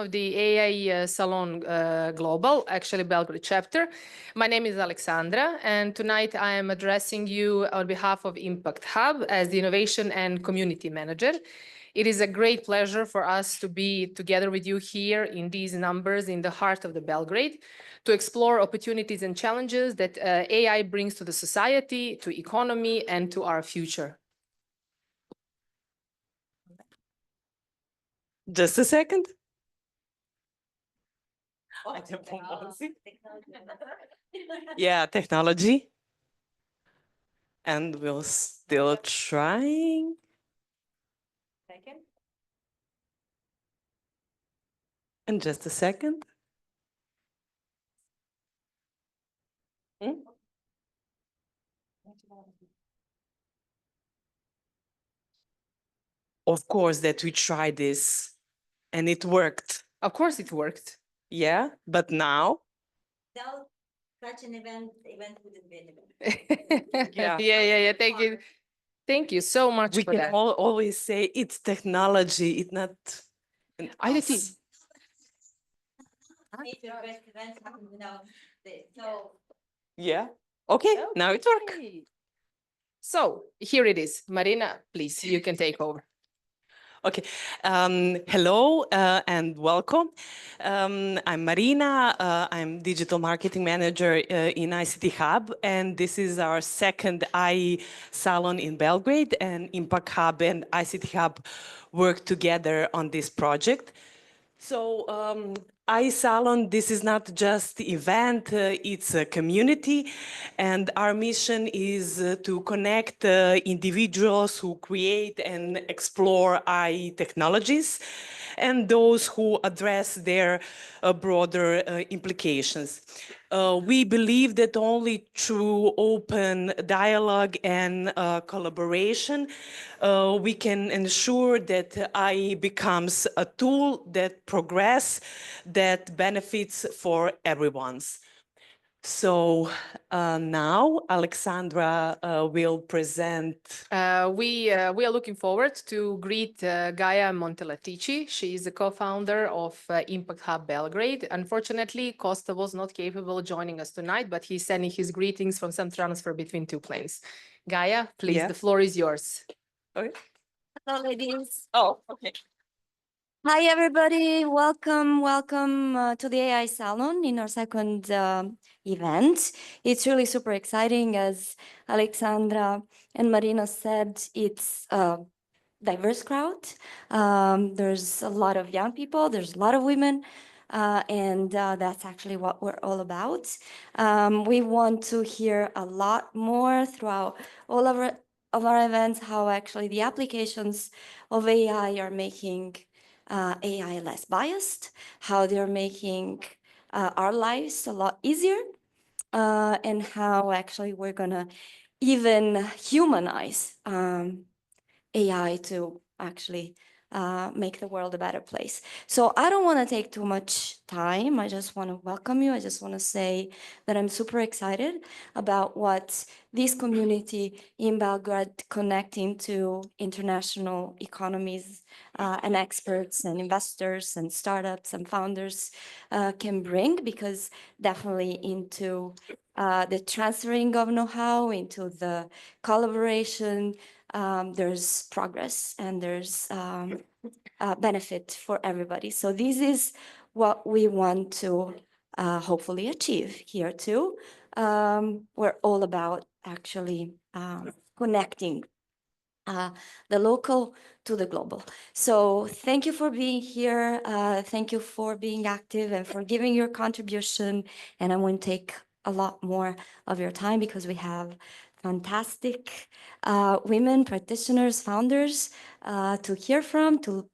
of the AI Salon Global, actually Belgrade chapter. My name is Aleksandra, and tonight I am addressing you on behalf of Impact Hub as the Innovation and Community Manager. It is a great pleasure for us to be together with you here in these numbers in the heart of the Belgrade to explore opportunities and challenges that AI brings to the society, to economy, and to our future. Just a second. Yeah, technology. And we're still trying. Second. And just a second. Of course that we tried this and it worked. Of course it worked. Yeah, but now? Without such an event, the event wouldn't be an event. Yeah. Thank you. Thank you so much We for can that. always say it's technology, it's not IT. Major events happen without this. So Yeah. Okay, now it works. Okay. So here it is. Marina, please, you can take over. Okay, hello and welcome. I'm Marina, I'm Digital Marketing Manager in ICT Hub, and this is our second AI Salon in Belgrade, and Impact Hub and ICT Hub work together on this project. So AI Salon, this is not just the event, it's a community, and our mission is to connect individuals who create and explore AI technologies and those who address their broader implications. We believe that only through open dialogue and collaboration, we can ensure that AI becomes a tool that progress, that benefits for everyone's. So now Aleksandra will present. We are looking forward to greet Gaia Montelatici. She is the co-founder of Impact Hub Belgrade. Unfortunately, Costa was not capable of joining us tonight, but he's sending his greetings from some transfer between two planes. Gaia, please, Yeah. the floor is yours. Okay. hello, ladies. Oh, okay. Hi, everybody. Welcome to the AI Salon in our second event. It's really super exciting. As Aleksandra and Marina said, it's a diverse crowd. There's a lot of young people, there's a lot of women, and that's actually what we're all about. We want to hear a lot more throughout all of our events, how actually the applications of AI are making AI less biased, how they're making our lives a lot easier, and how actually we're gonna even humanize AI to actually make the world a better place. So I don't want to take too much time. I just want to welcome you. I just want to say that I'm super excited about what this community in Belgrade connecting to international economies and experts and investors and startups and founders can bring, because definitely into the transferring of know-how, into the collaboration, there's progress and there's benefit for everybody. So this is what we want to hopefully achieve here too. We're all about actually connecting the local to the global. So thank you for being here. Thank you for being active and for giving your contribution. And I won't take a lot more of your time because we have fantastic women practitioners, founders to hear from, to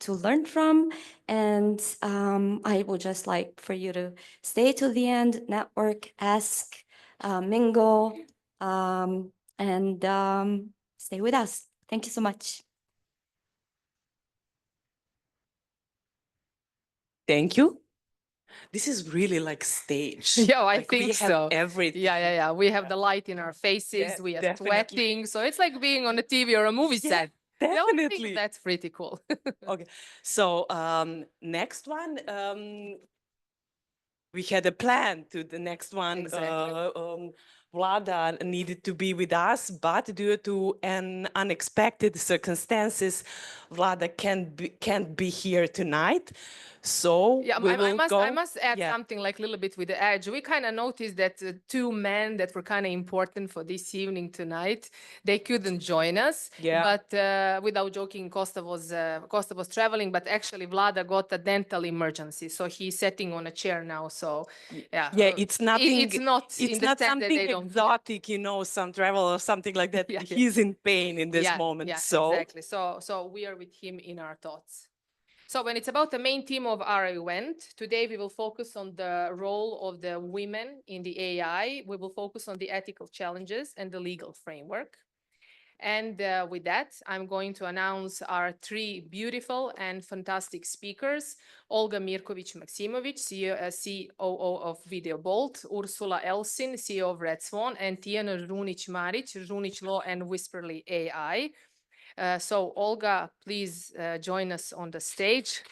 learn from. And I would just like for you to stay to the end, network, ask, mingle, and stay with us. Thank you so much. Thank you. This is really like stage. Yeah, I Like, think we have so. everything. Yeah. We have the light in our faces. Yeah, We are definitely. sweating. So it's like being on a TV or a movie set. Definitely. That's pretty cool. Okay, so next one, we had a plan to the next one. Exactly. Vlada needed to be with us, but due to an unexpected circumstances, Vlada can't be here tonight. So Yeah, we will go. I must add something like a little bit with the edge. We kind of noticed that two men that were kind of important for this evening tonight, they couldn't join us. Yeah. But without joking, Costa was traveling, but actually Vlada got a dental emergency, so he's sitting on a chair now. So yeah, it's nothing. It's not something exotic, you know, some travel or something like that. Yeah, He's in pain in this moment. Yeah, so exactly. So we are with him in our thoughts. So when it's about the main theme of our event, today we will focus on the role of the women in the AI. We will focus on the ethical challenges and the legal framework. And with that, I'm going to announce our three beautiful and fantastic speakers: Olga Mirković Maksimović, COO of Video Bolt; Ursula Eysin, CEO of Red Swan; and Tijana Žunić Marić, Žunić Law and Whisperly AI. So Olga, please join us on the stage.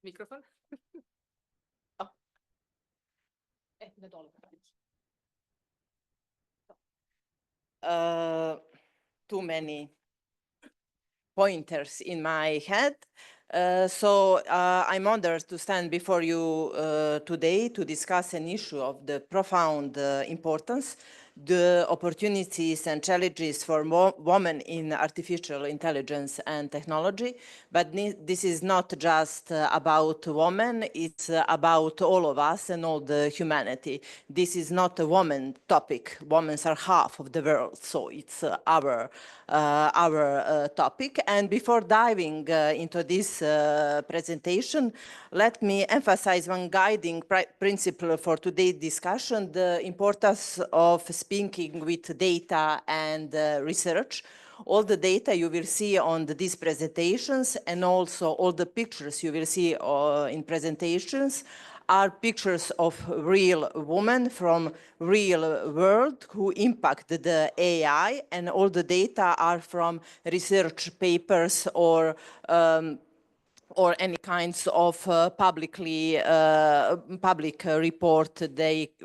Microphone. Too many pointers in my head. So I'm honored to stand before you today to discuss an issue of the profound importance, the opportunities and challenges for women in artificial intelligence and technology. But this is not just about women, it's about all of us and all the humanity. This is not a woman topic. Women are half of the world, so it's our topic. And before diving into this presentation, let me emphasize one guiding principle for today's discussion: the importance of speaking with data and research. All the data you will see on these presentations, and also all the pictures you will see in presentations, are pictures of real women from real world who impact the AI, and all the data are from research papers or any kinds of public report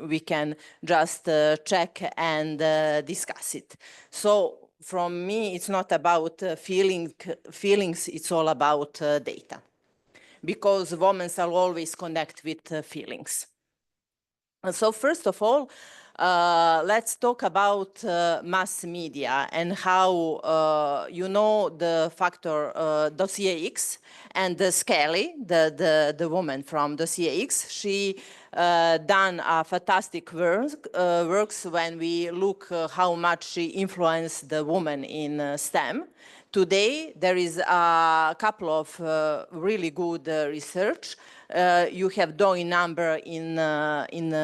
we can just check and discuss it. So from me, it's not about feelings, it's all about data. Because women are always connect with feelings. So first of all, let's talk about mass media and how, you know, the factor Dossier X, and Skelly, the woman from Dossier X, she done a fantastic works when we look how much she influenced the woman in STEM. Today, there is a couple of really good research. You have DOI number in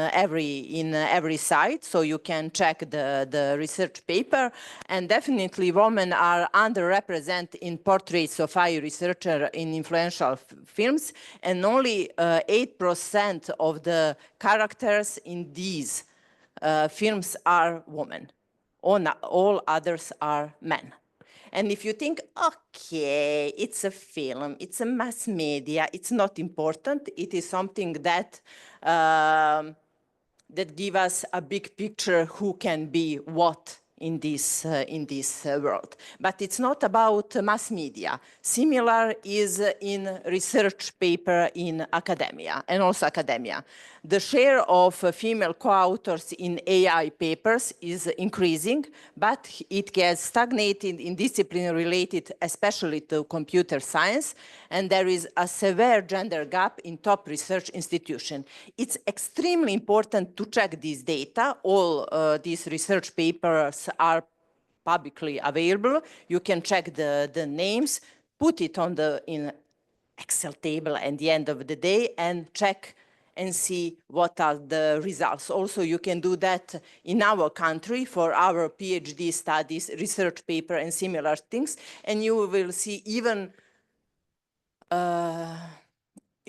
every site, so you can check the research paper. And definitely, women are underrepresented in portraits of high researcher in influential films, and only 8% of the characters in these films are women. All others are men. And if you think, okay, it's a film, it's a mass media, it's not important, it is something that that give us a big picture who can be what in this world. But it's not about mass media. Similar is in research paper in academia, and also academia. The share of female co-authors in AI papers is increasing, but it gets stagnated in discipline related especially to computer science, and there is a severe gender gap in top research institutions. It's extremely important to check this data. All these research papers are publicly available. You can check the names, put it on in Excel table at the end of the day, and check and see what are the results. Also, you can do that in our country for our PhD studies, research paper, and similar things, and you will see even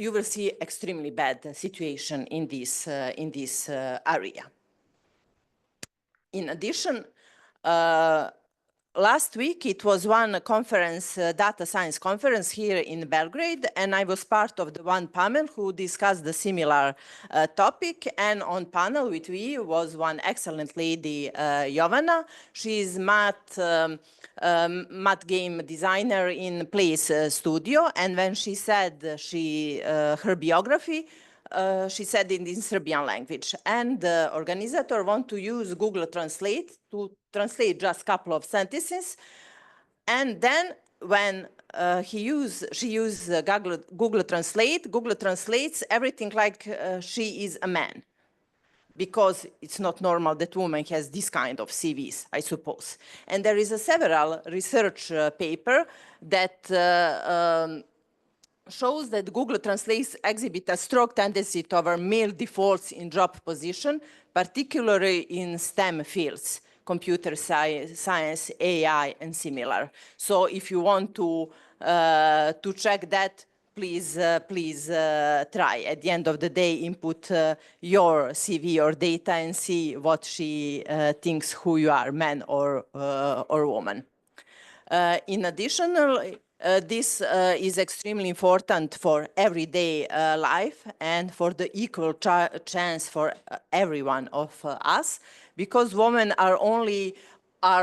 you will see extremely bad situation in this area. In addition, last week, it was one conference, data science conference here in Belgrade, and I was part of the one panel who discussed the similar topic. And on panel with me was one excellent lady, Jovana. She is math game designer in Place Studio. And when she said her biography, she said it in Serbian language. And the organizer want to use Google Translate to translate just a couple of sentences. And then when she used Google Translate, Google translates everything like she is a man. Because it's not normal that woman has this kind of CVs, I suppose. And there is a several research paper that shows that Google Translate exhibit a strong tendency toward male defaults in job position, particularly in STEM fields, computer science, AI, and similar. So if you want to check that, please try. At the end of the day, input your CV or data and see what she thinks who you are, man or woman. In addition, this is extremely important for everyday life and for the equal chance for every one of us, because women are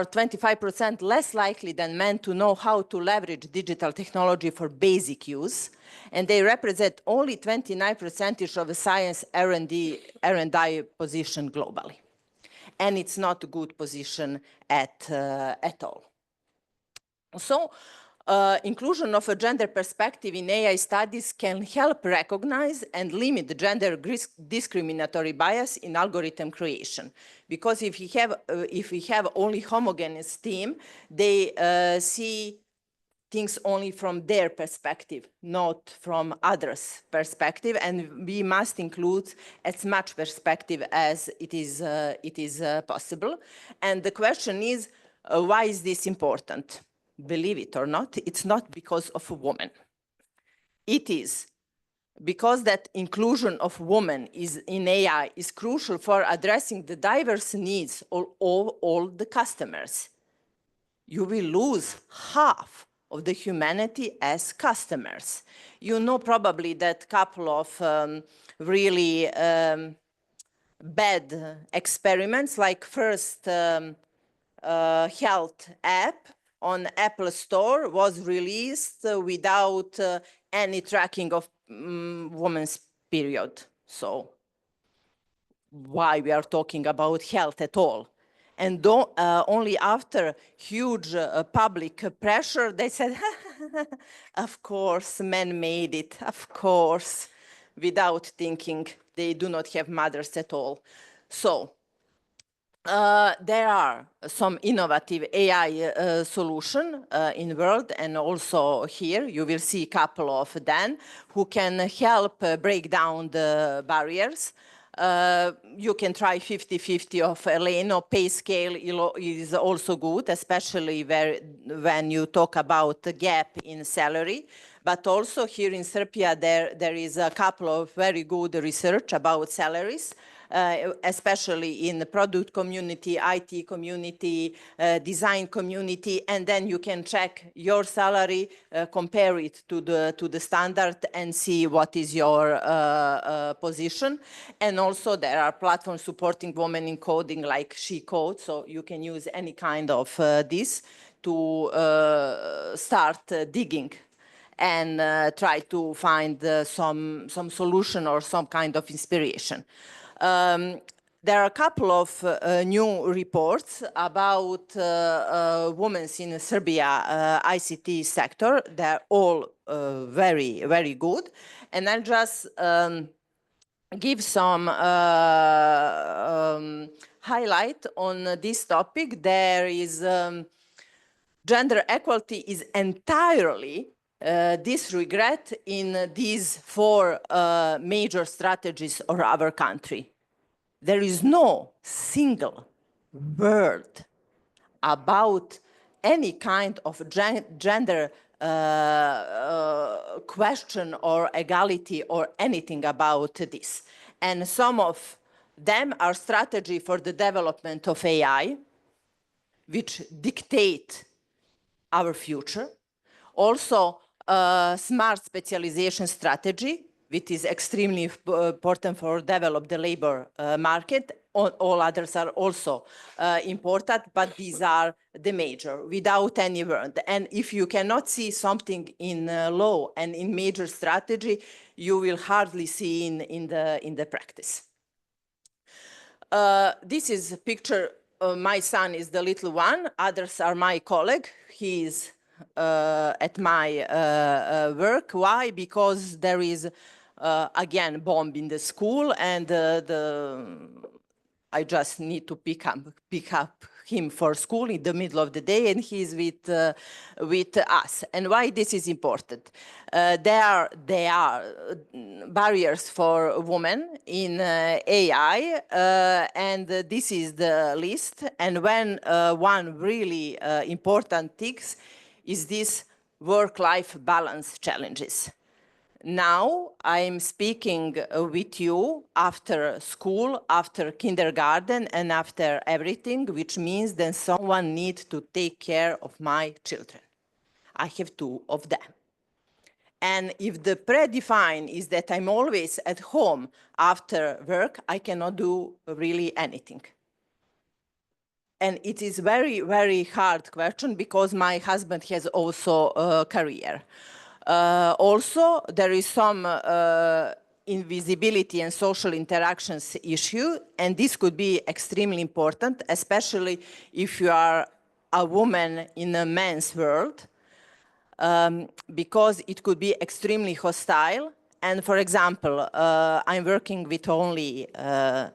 25% less likely than men to know how to leverage digital technology for basic use, and they represent only 29% of the science R&D position globally. And it's not a good position at all. So, inclusion of a gender perspective in AI studies can help recognize and limit the gender discriminatory bias in algorithm creation. Because if we have only homogeneous team, they see things only from their perspective, not from others' perspective, and we must include as much perspective as it is possible. And the question is, why is this important? Believe it or not, it's not because of a woman. It is because that inclusion of women in AI is crucial for addressing the diverse needs of all the customers. You will lose half of the humanity as customers. You know probably that couple of really bad experiments, like first health app on Apple Store was released without any tracking of women's period. So why we are talking about health at all? And only after huge public pressure, they said, of course, men made it, of course, without thinking they do not have mothers at all. So there are some innovative AI solutions in the world, and also here you will see a couple of them who can help break down the barriers. You can try 50-50 of Eleno. Pay scale is also good, especially when you talk about the gap in salary. But also here in Serbia, there is a couple of very good research about salaries, especially in the product community, IT community, design community, and then you can check your salary, compare it to the standard, and see what is your position. And also there are platforms supporting women in coding like She Code, so you can use any kind of this to start digging and try to find some solution or some kind of inspiration. There are a couple of new reports about women in Serbia ICT sector. They're all very, very good. And I'll just give some highlight on this topic. There is gender equality is entirely disregard in these 4 major strategies of our country. There is no single word about any kind of gender question or equality or anything about this. And some of them are strategy for the development of AI, which dictate our future. Also, smart specialization strategy, which is extremely important for develop the labor market. All others are also important, but these are the major, without any word. And if you cannot see something in law and in major strategy, you will hardly see in the practice. This is a picture. My son is the little one. Others are my colleague. He is at my work. Why? Because there is, again, bomb in the school, and I just need to pick up him for school in the middle of the day, and he's with us. And why this is important? There are barriers for women in AI, and this is the list. And when one really important thing is this work-life balance challenges. Now I'm speaking with you after school, after kindergarten, and after everything, which means that someone needs to take care of my children. I have 2 of them. And if the predefined is that I'm always at home after work, I cannot do really anything. And it is very, very hard question because my husband has also a career. Also, there is some invisibility and social interactions issue, and this could be extremely important, especially if you are a woman in a man's world, because it could be extremely hostile. And for example, I'm working with only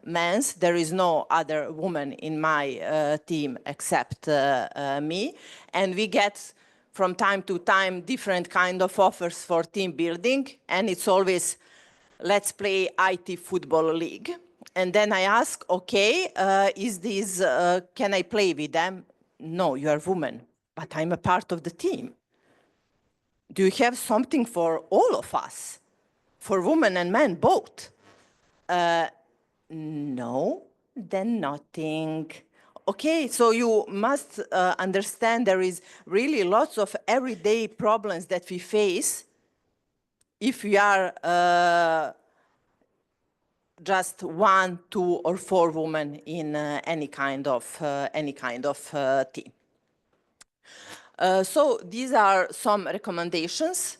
men. There is no other woman in my team except me, and we get from time to time different kind of offers for team building, and it's always, let's play IT football league. And then I ask, okay, is this, can I play with them? No, you are a woman, but I'm a part of the team. Do you have something for all of us? For women and men, both? No, then nothing. Okay, so you must understand there is really lots of everyday problems that we face if we are just 1, 2, or 4 women in any kind of team. So these are some recommendations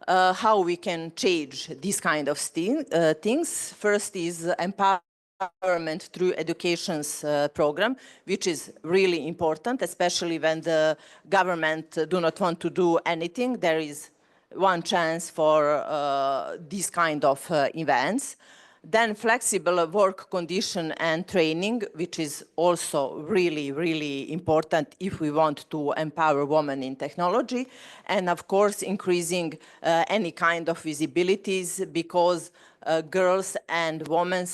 how we can change these kind of things. First is empowerment through education's program, which is really important, especially when the government do not want to do anything. There is one chance for these kind of events. Then flexible work condition and training, which is also really, really important if we want to empower women in technology. And of course, increasing any kind of visibilities, because girls and women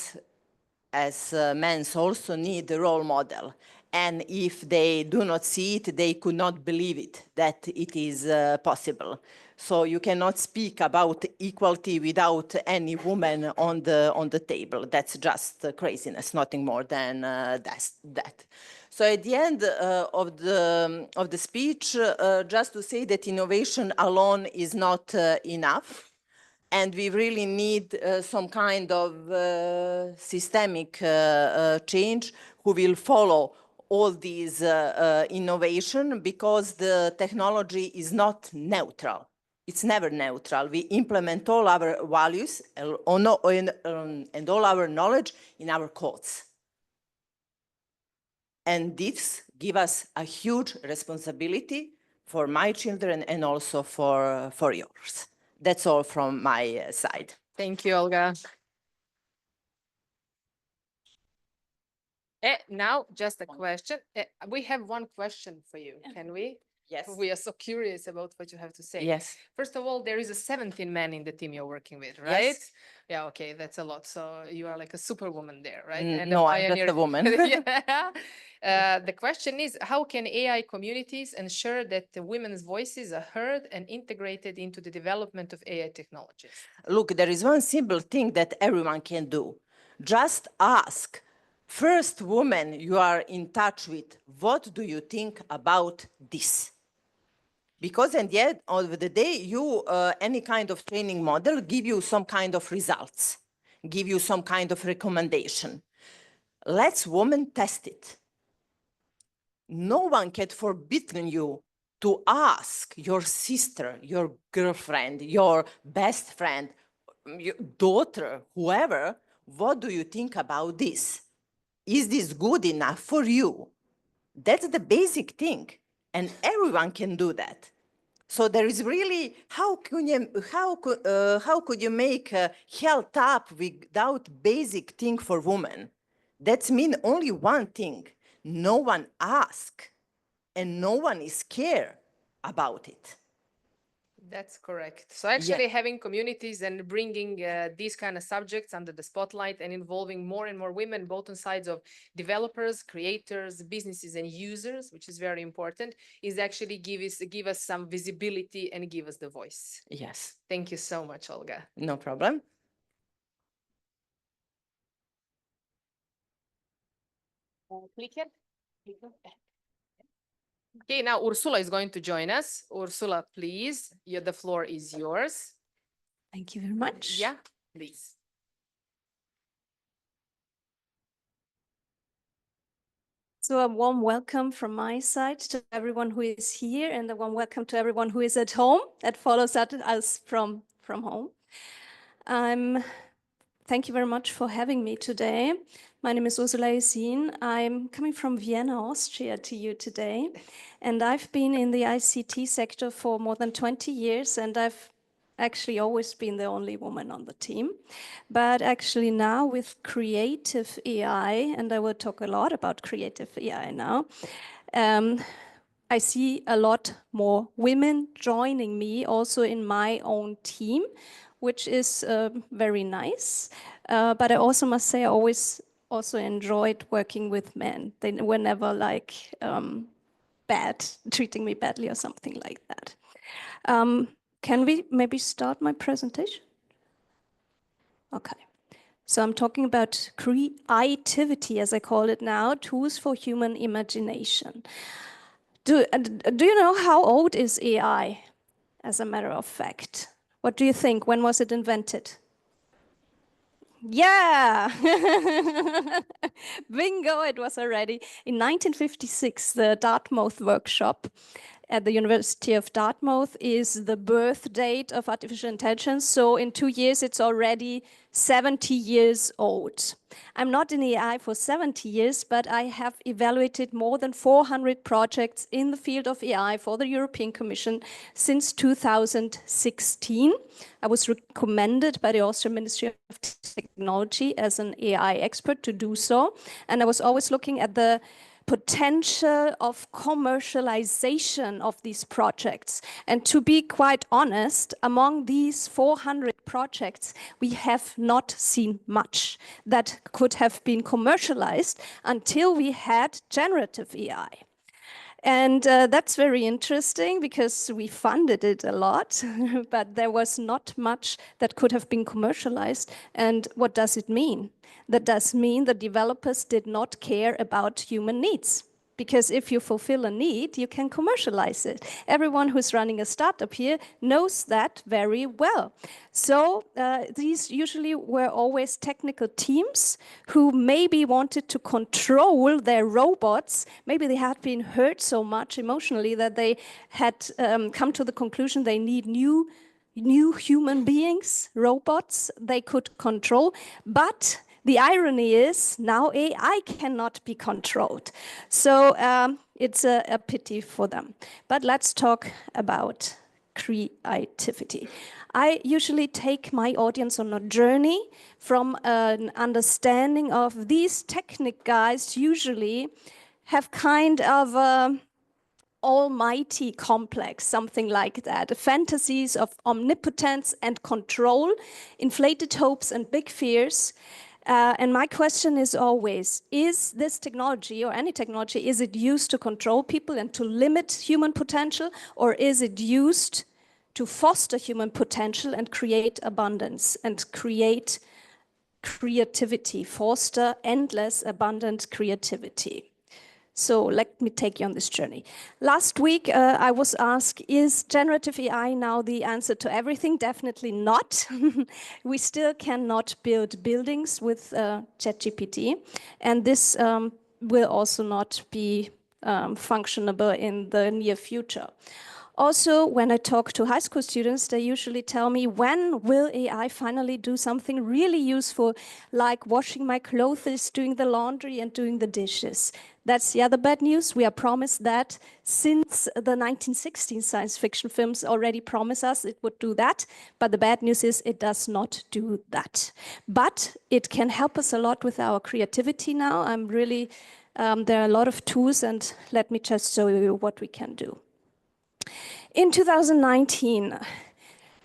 as men also need a role model. And if they do not see it, they could not believe it, that it is possible. So you cannot speak about equality without any woman on the table. That's just craziness, nothing more than that. So at the end of the speech, just to say that innovation alone is not enough. And we really need some kind of systemic change who will follow all these innovation, because the technology is not neutral. It's never neutral. We implement all our values and all our knowledge in our codes. And this gives us a huge responsibility for my children and also for yours. That's all from my side. Thank you, Olga. Now, just a question. We have one question for you. Can we? Yes. We are so curious about what you have to say. Yes. First of all, there is a 17 men in the team you're working with, right? Yes. Yeah, okay, that's a lot. So you are like a superwoman there, right? No, I'm just a woman. Yeah. The question is, how can AI communities ensure that the women's voices are heard and integrated into the development of AI technologies? Look, there is one simple thing that everyone can do. Just ask first woman you are in touch with, what do you think about this? Because at the end of the day, any kind of training model give you some kind of results, give you some kind of recommendation. Let's women test it. No one can forbid you to ask your sister, your girlfriend, your best friend, your daughter, whoever, what do you think about this? Is this good enough for you? That's the basic thing, and everyone can do that. So there is really, how could you make health up without basic thing for women? That means only one thing. No one asks, and no one is care about it. That's correct. So actually having communities and bringing these kind of subjects under the spotlight and involving more and more women, both on sides of developers, creators, businesses, and users, which is very important, is actually give us some visibility and give us the voice. Yes. Thank you so much, Olga. No problem. Clicker. Okay, now Ursula is going to join us. Ursula, please, the floor is yours. Thank you very much. Yeah, please. So a warm welcome from my side to everyone who is here, and a warm welcome to everyone who is at home that follows us from home. Thank you very much for having me today. My name is Ursula Eysin. I'm coming from Vienna, Austria to you today. And I've been in the ICT sector for more than 20 years, and I've actually always been the only woman on the team. But actually now with creative AI, and I will talk a lot about creative AI now, I see a lot more women joining me also in my own team, which is very nice. But I also must say I always also enjoyed working with men. They were never like bad, treating me badly or something like that. Can we maybe start my presentation? Okay. So I'm talking about creativity, as I call it now, tools for human imagination. Do you know how old is AI, as a matter of fact? What do you think? When was it invented? Yeah, bingo, it was already. In 1956, the Dartmouth workshop at the University of Dartmouth is the birth date of artificial intelligence. So in 2 years, it's already 70 years old. I'm not in AI for 70 years, but I have evaluated more than 400 projects in the field of AI for the European Commission since 2016. I was recommended by the Austrian Ministry of Technology as an AI expert to do so. And I was always looking at the potential of commercialization of these projects. And to be quite honest, among these 400 projects, we have not seen much that could have been commercialized until we had generative AI. And that's very interesting because we funded it a lot, but there was not much that could have been commercialized. And what does it mean? That does mean the developers did not care about human needs. Because if you fulfill a need, you can commercialize it. Everyone who's running a startup here knows that very well. So these usually were always technical teams who maybe wanted to control their robots. Maybe they had been hurt so much emotionally that they had come to the conclusion they need new human beings, robots they could control. But the irony is now AI cannot be controlled. So it's a pity for them. But let's talk about creativity. I usually take my audience on a journey from an understanding of these technic guys usually have kind of a almighty complex, something like that. Fantasies of omnipotence and control, inflated hopes and big fears. And my question is always, is this technology or any technology, is it used to control people and to limit human potential, or is it used to foster human potential and create abundance and create creativity, foster endless, abundant creativity? So let me take you on this journey. Last week, I was asked, is generative AI now the answer to everything? Definitely not. We still cannot build buildings with ChatGPT, and this will also not be functionable in the near future. Also, when I talk to high school students, they usually tell me, when will AI finally do something really useful, like washing my clothes, doing the laundry, and doing the dishes? That's the other bad news. We are promised that since the 1960s, science fiction films already promise us it would do that. But the bad news is it does not do that. But it can help us a lot with our creativity now. There are a lot of tools, and let me just show you what we can do. In 2019,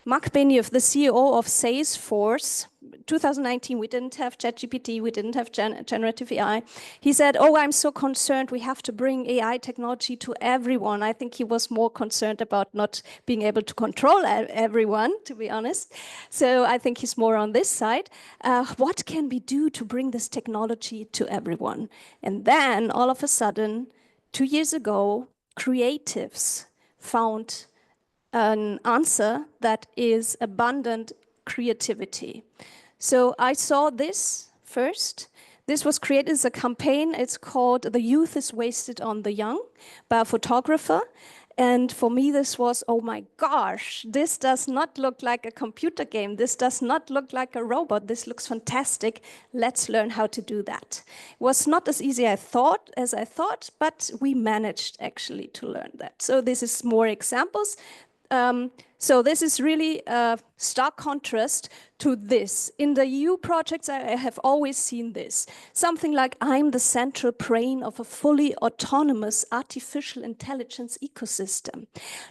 Mark Benioff, the CEO of Salesforce, 2019, we didn't have ChatGPT, we didn't have generative AI. He said, oh, I'm so concerned we have to bring AI technology to everyone. I think he was more concerned about not being able to control everyone, to be honest. So I think he's more on this side. What can we do to bring this technology to everyone? And then all of a sudden, 2 years ago, creatives found an answer that is abundant creativity. So I saw this first. This was created as a campaign. It's called "The Youth is Wasted on the Young" by a photographer. And for me, this was, oh my gosh, this does not look like a computer game. This does not look like a robot. This looks fantastic. Let's learn how to do that. It was not as easy as I thought, but we managed actually to learn that. So this is more examples. So this is really a stark contrast to this. In the EU projects, I have always seen this. Something like, I'm the central brain of a fully autonomous artificial intelligence ecosystem.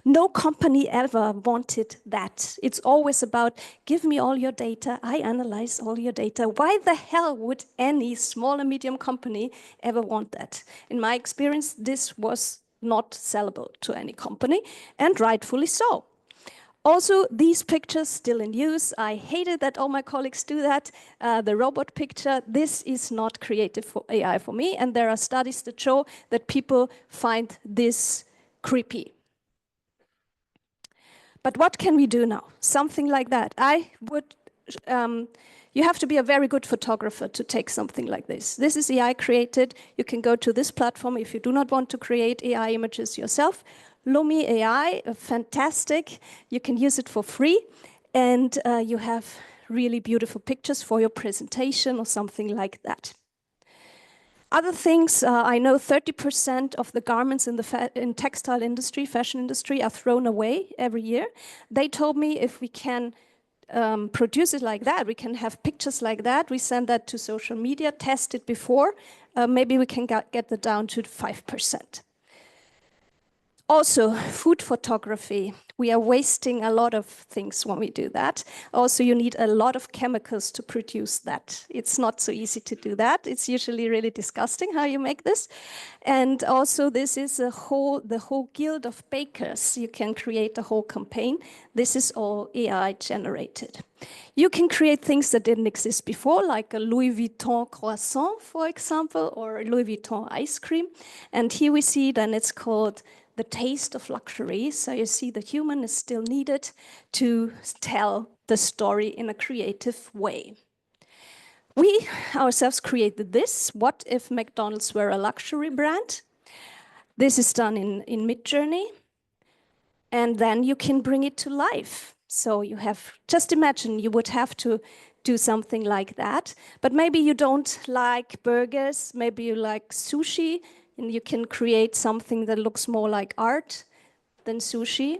No company ever wanted that. It's always about, give me all your data, I analyze all your data. Why the hell would any small and medium company ever want that? In my experience, this was not sellable to any company, and rightfully so. Also, these pictures still in use. I hated that all my colleagues do that. The robot picture, this is not creative for AI for me, and there are studies that show that people find this creepy. But what can we do now? Something like that. You have to be a very good photographer to take something like this. This is AI created. You can go to this platform if you do not want to create AI images yourself. Lumi AI, fantastic. You can use it for free, and you have really beautiful pictures for your presentation or something like that. Other things, I know 30% of the garments in the textile industry, fashion industry, are thrown away every year. They told me if we can produce it like that, we can have pictures like that, we send that to social media, test it before, maybe we can get that down to 5%. Also, food photography. We are wasting a lot of things when we do that. Also, you need a lot of chemicals to produce that. It's not so easy to do that. It's usually really disgusting how you make this. And also, this is the whole guild of bakers. You can create a whole campaign. This is all AI generated. You can create things that didn't exist before, like a Louis Vuitton croissant, for example, or Louis Vuitton ice cream. And here we see then it's called the taste of luxury. So you see the human is still needed to tell the story in a creative way. We ourselves created this. What if McDonald's were a luxury brand? This is done in Midjourney. And then you can bring it to life. So you have, just imagine you would have to do something like that. But maybe you don't like burgers, maybe you like sushi, and you can create something that looks more like art than sushi.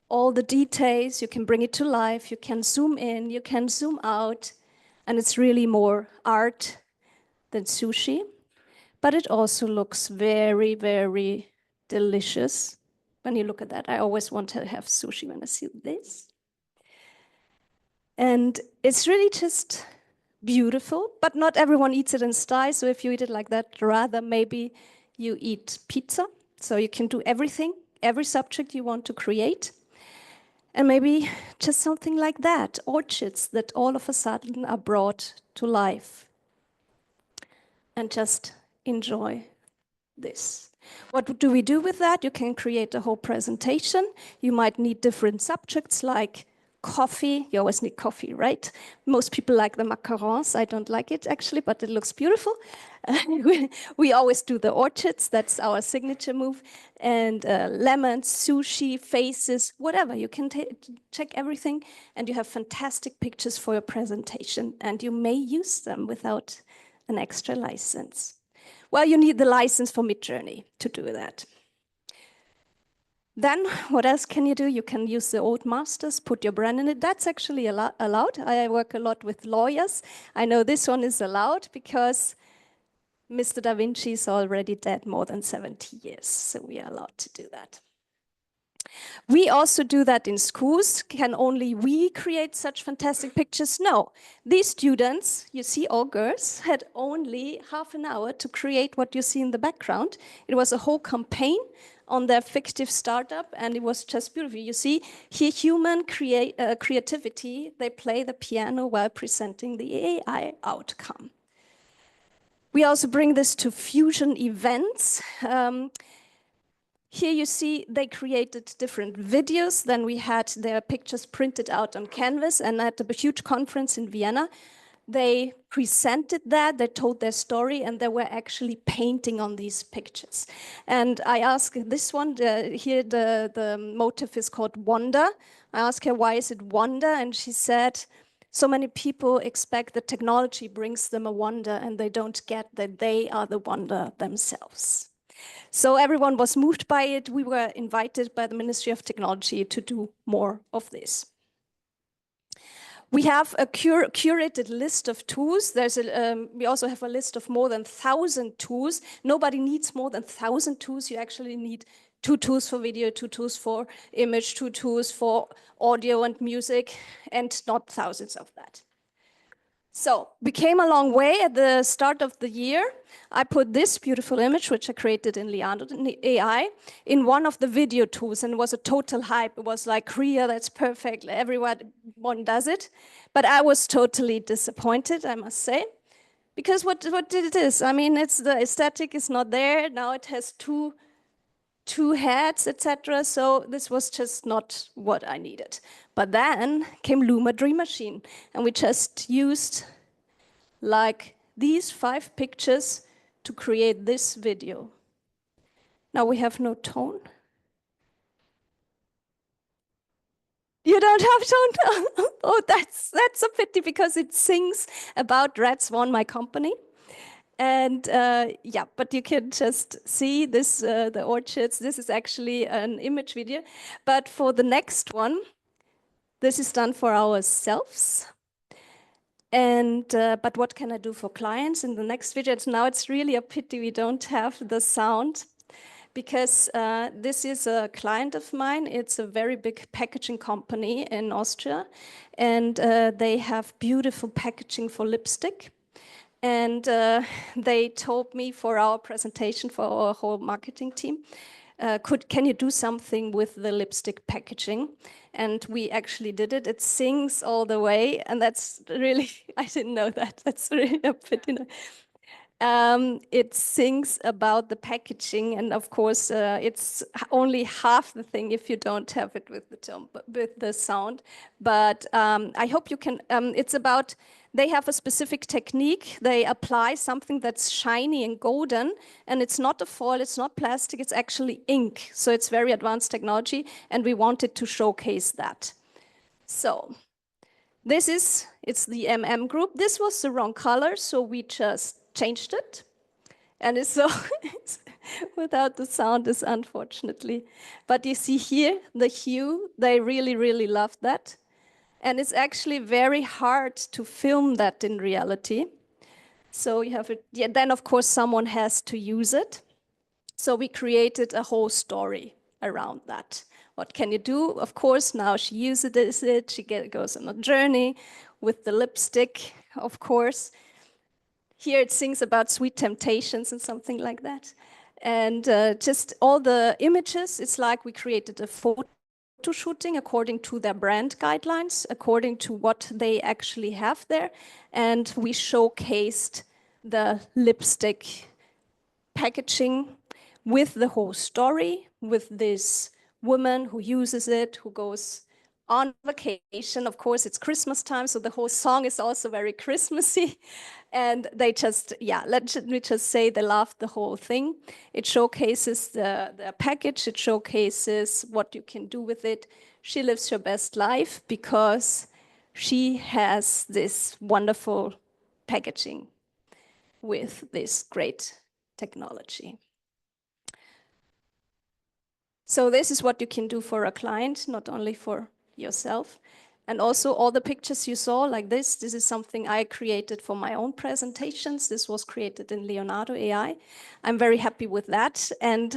All the details, you can bring it to life, you can zoom in, you can zoom out, and it's really more art than sushi. But it also looks very, very delicious. When you look at that, I always want to have sushi when I see this. And it's really just beautiful, but not everyone eats it in style. So if you eat it like that, rather maybe you eat pizza. So you can do everything, every subject you want to create. And maybe just something like that, orchids that all of a sudden are brought to life. And just enjoy this. What do we do with that? You can create a whole presentation. You might need different subjects like coffee. You always need coffee, right? Most people like the macarons. I don't like it actually, but it looks beautiful. We always do the orchids. That's our signature move. And lemons, sushi, faces, whatever. You can check everything and you have fantastic pictures for your presentation. And you may use them without an extra license. Well, you need the license for Midjourney to do that. Then what else can you do? You can use the old masters, put your brand in it. That's actually allowed. I work a lot with lawyers. I know this one is allowed because Mr. Da Vinci is already dead more than 70 years. So we are allowed to do that. We also do that in schools. Can only we create such fantastic pictures? No. These students, you see all girls, had only half an hour to create what you see in the background. It was a whole campaign on their fictive startup, and it was just beautiful. You see here human creativity. They play the piano while presenting the AI outcome. We also bring this to fusion events. Here you see they created different videos. Then we had their pictures printed out on canvas, and at a huge conference in Vienna, they presented that, they told their story, and they were actually painting on these pictures. And I asked this one, here the motif is called wonder. I asked her, why is it wonder? And she said, so many people expect that technology brings them a wonder, and they don't get that they are the wonder themselves. So everyone was moved by it. We were invited by the Ministry of Technology to do more of this. We have a curated list of tools. We also have a list of more than 1,000 tools. Nobody needs more than 1,000 tools. You actually need 2 tools for video, 2 tools for image, 2 tools for audio and music, and not thousands of that. So we came a long way at the start of the year. I put this beautiful image, which I created in AI, in one of the video tools, and it was a total hype. It was like, Korea, that's perfect. Everyone does it. But I was totally disappointed, I must say, because what did it is? I mean, the aesthetic is not there. Now it has two heads, etc. So this was just not what I needed. But then came Luma Dream Machine, and we just used like these 5 pictures to create this video. Now we have no tone. You don't have tone? Oh, that's a pity, because it sings about Red Swan, my company. And yeah, but you can just see this, the orchids. This is actually an image video. But for the next one, this is done for ourselves. And but what can I do for clients in the next video? Now it's really a pity we don't have the sound, because this is a client of mine. It's a very big packaging company in Austria, and they have beautiful packaging for lipstick. And they told me for our presentation, for our whole marketing team, can you do something with the lipstick packaging? And we actually did it. It sings all the way, and that's really, I didn't know that. That's really a pity. It sings about the packaging, and of course, it's only half the thing if you don't have it with the tone, with the sound. But I hope you can. It's about. They have a specific technique. They apply something that's shiny and golden, and it's not a foil, it's not plastic, it's actually ink. So it's very advanced technology, and we wanted to showcase that. So it's the group. This was the wrong color, so we just changed it. And it's so, without the sound is unfortunately. But you see here, the hue, they really, really love that. And it's actually very hard to film that in reality. So you have it, yeah, then of course someone has to use it. So we created a whole story around that. What can you do? Of course, now she uses it, she goes on a journey with the lipstick. of course. Here it sings about sweet temptations and something like that. And just all the images, it's like we created a photo shooting according to their brand guidelines, according to what they actually have there. And we showcased the lipstick packaging with the whole story, with this woman who uses it, who goes on vacation. Of course, it's Christmas time, so the whole song is also very Christmassy. And they just, yeah, let me just say they loved the whole thing. It showcases the package, it showcases what you can do with it. She lives her best life because she has this wonderful packaging with this great technology. So this is what you can do for a client, not only for yourself. And also all the pictures you saw like this is something I created for my own presentations. This was created in Leonardo AI. I'm very happy with that. And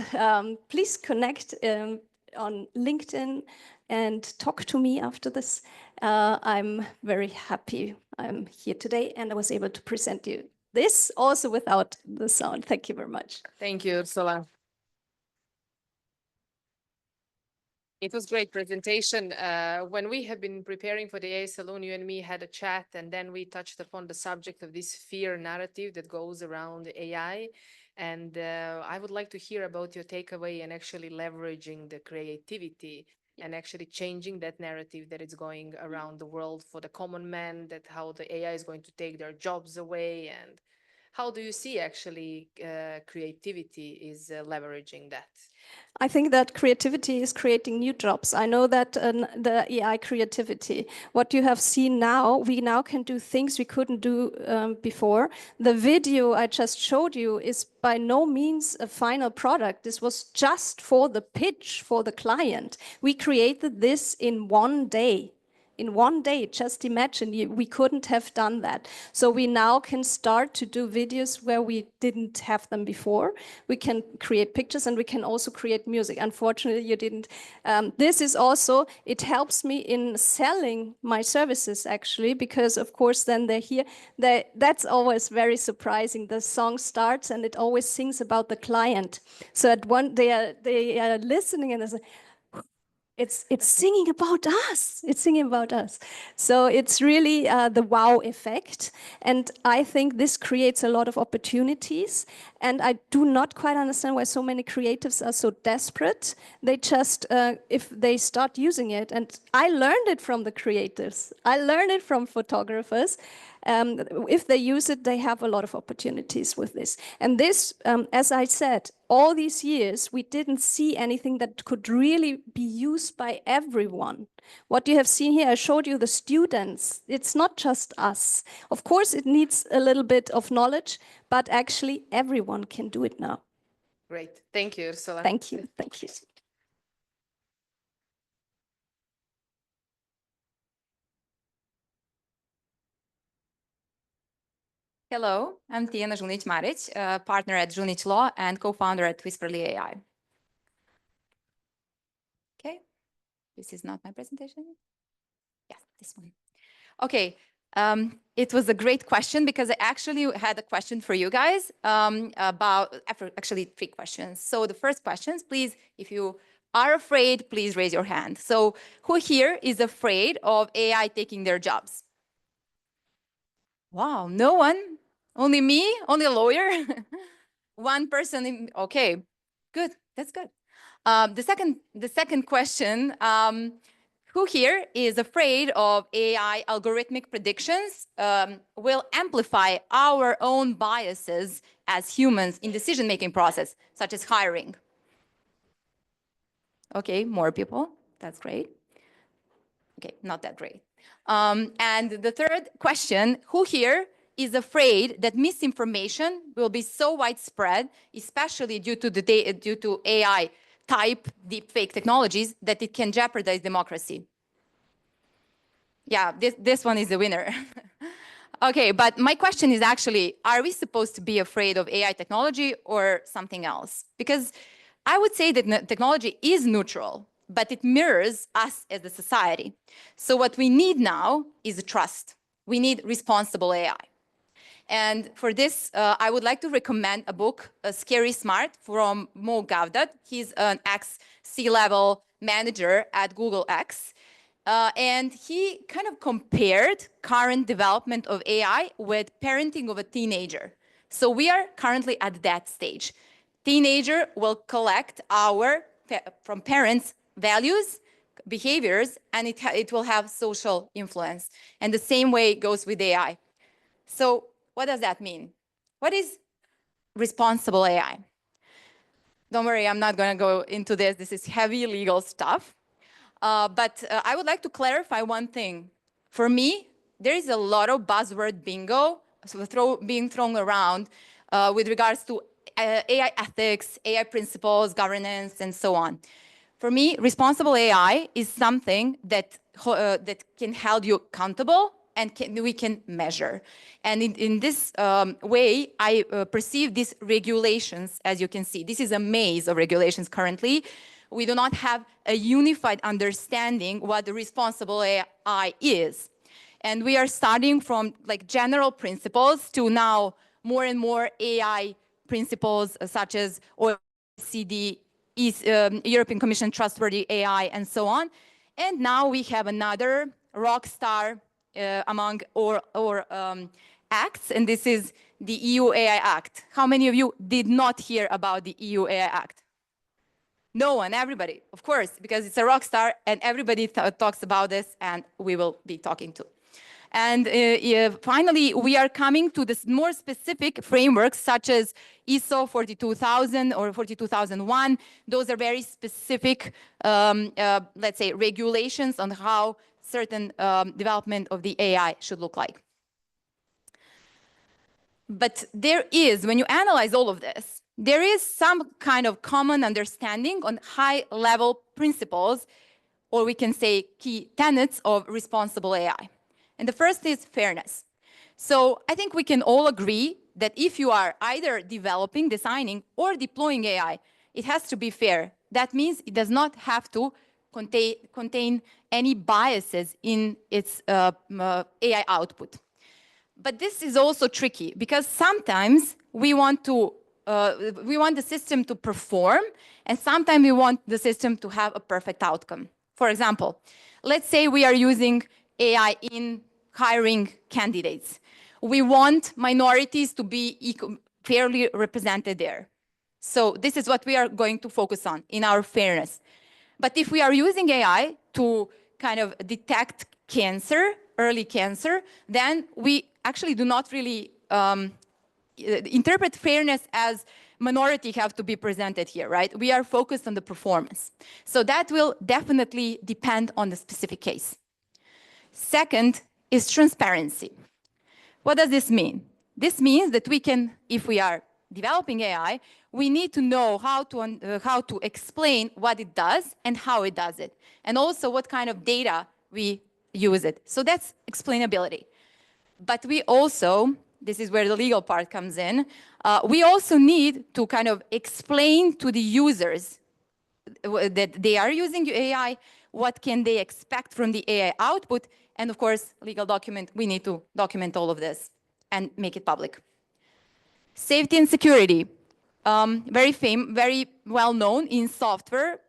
please connect on LinkedIn and talk to me after this. I'm very happy I'm here today and I was able to present you this also without the sound. Thank you very much. Thank you, Ursula. It was great presentation. When we have been preparing for the AI Salon, you and me had a chat, and then we touched upon the subject of this fear narrative that goes around AI. And I would like to hear about your takeaway and actually leveraging the creativity and actually changing that narrative that is going around the world for the common man, that how the AI is going to take their jobs away. And how do you see actually creativity is leveraging that? I think that creativity is creating new jobs. I know that the AI creativity, what you have seen now, we now can do things we couldn't do before. The video I just showed you is by no means a final product. This was just for the pitch for the client. We created this in one day. In one day, just imagine, we couldn't have done that. So we now can start to do videos where we didn't have them before. We can create pictures and we can also create music. Unfortunately, you didn't. This is also, it helps me in selling my services actually, because of course then they're here. That's always very surprising. The song starts and it always sings about the client. So at one, they are listening and they say, it's singing about us. It's singing about us. So it's really the wow effect. And I think this creates a lot of opportunities. And I do not quite understand why so many creatives are so desperate. They just, if they start using it, and I learned it from the creatives. I learned it from photographers. If they use it, they have a lot of opportunities with this. And this, as I said, all these years, we didn't see anything that could really be used by everyone. What you have seen here, I showed you the students. It's not just us. Of course, it needs a little bit of knowledge, but actually everyone can do it now. Great. Thank you, Ursula. Thank you. Thank you. Hello, I'm Tijana Marić, partner at Žunić Law and co-founder at Whisperly AI. Okay, this is not my presentation. Yes, this one. Okay, it was a great question because I actually had a question for you guys about, actually 3 questions. So the first questions, please, if you are afraid, please raise your hand. So who here is afraid of AI taking their jobs? Wow, no one? Only me? Only a lawyer? One person? Okay, good. That's good. The second question, who here is afraid of AI algorithmic predictions will amplify our own biases as humans in decision-making process, such as hiring? Okay, more people. That's great. Okay, not that great. And the third question, who here is afraid that misinformation will be so widespread, especially due to AI type deepfake technologies, that it can jeopardize democracy? Yeah, this one is the winner. Okay, but my question is actually, are we supposed to be afraid of AI technology or something else? Because I would say that technology is neutral, but it mirrors us as a society. So what we need now is trust. we need responsible AI. And for this, I would like to recommend a book, Scary Smart, from Mo Gavdat. He's an ex-C-level manager at Google X. And he kind of compared current development of AI with parenting of a teenager. So we are currently at that stage. Teenager will collect from parents, values, behaviors, and it will have social influence. And the same way goes with AI. So what does that mean? What is responsible AI? Don't worry, I'm not going to go into this. This is heavy legal stuff. But I would like to clarify one thing. For me, there is a lot of buzzword bingo being thrown around with regards to AI ethics, AI principles, governance, and so on. For me, responsible AI is something that can hold you accountable and we can measure. And in this way, I perceive these regulations, as you can see. This is a maze of regulations currently. We do not have a unified understanding what the responsible AI is. And we are starting from like general principles to now more and more AI principles such as OECD, European Commission Trustworthy AI, and so on. And now we have another rock star among our acts, and this is the EU AI Act. How many of you did not hear about the EU AI Act? No one, everybody, of course, because it's a rock star and everybody talks about this, and we will be talking too. And finally, we are coming to this more specific frameworks such as ISO 42000 or 42001. Those are very specific, let's say, regulations on how certain development of the AI should look like. But there is, when you analyze all of this, there is some kind of common understanding on high-level principles, or we can say key tenets of responsible AI. And the first is fairness. So I think we can all agree that if you are either developing, designing, or deploying AI, it has to be fair. That means it does not have to contain any biases in its AI output. But this is also tricky because sometimes we want the system to perform, and sometimes we want the system to have a perfect outcome. For example, let's say we are using AI in hiring candidates. We want minorities to be fairly represented there. So this is what we are going to focus on in our fairness. But if we are using AI to kind of detect cancer, early cancer, then we actually do not really interpret fairness as minority have to be presented here, right? We are focused on the performance. So that will definitely depend on the specific case. Second is transparency. What does this mean? This means that we can, if we are developing AI, we need to know how to explain what it does and how it does it, and also what kind of data we use it. So that's explainability. But we also, this is where the legal part comes in, we also need to kind of explain to the users that they are using AI, what can they expect from the AI output, and of course, legal document, we need to document all of this and make it public. Safety and security, very well known in software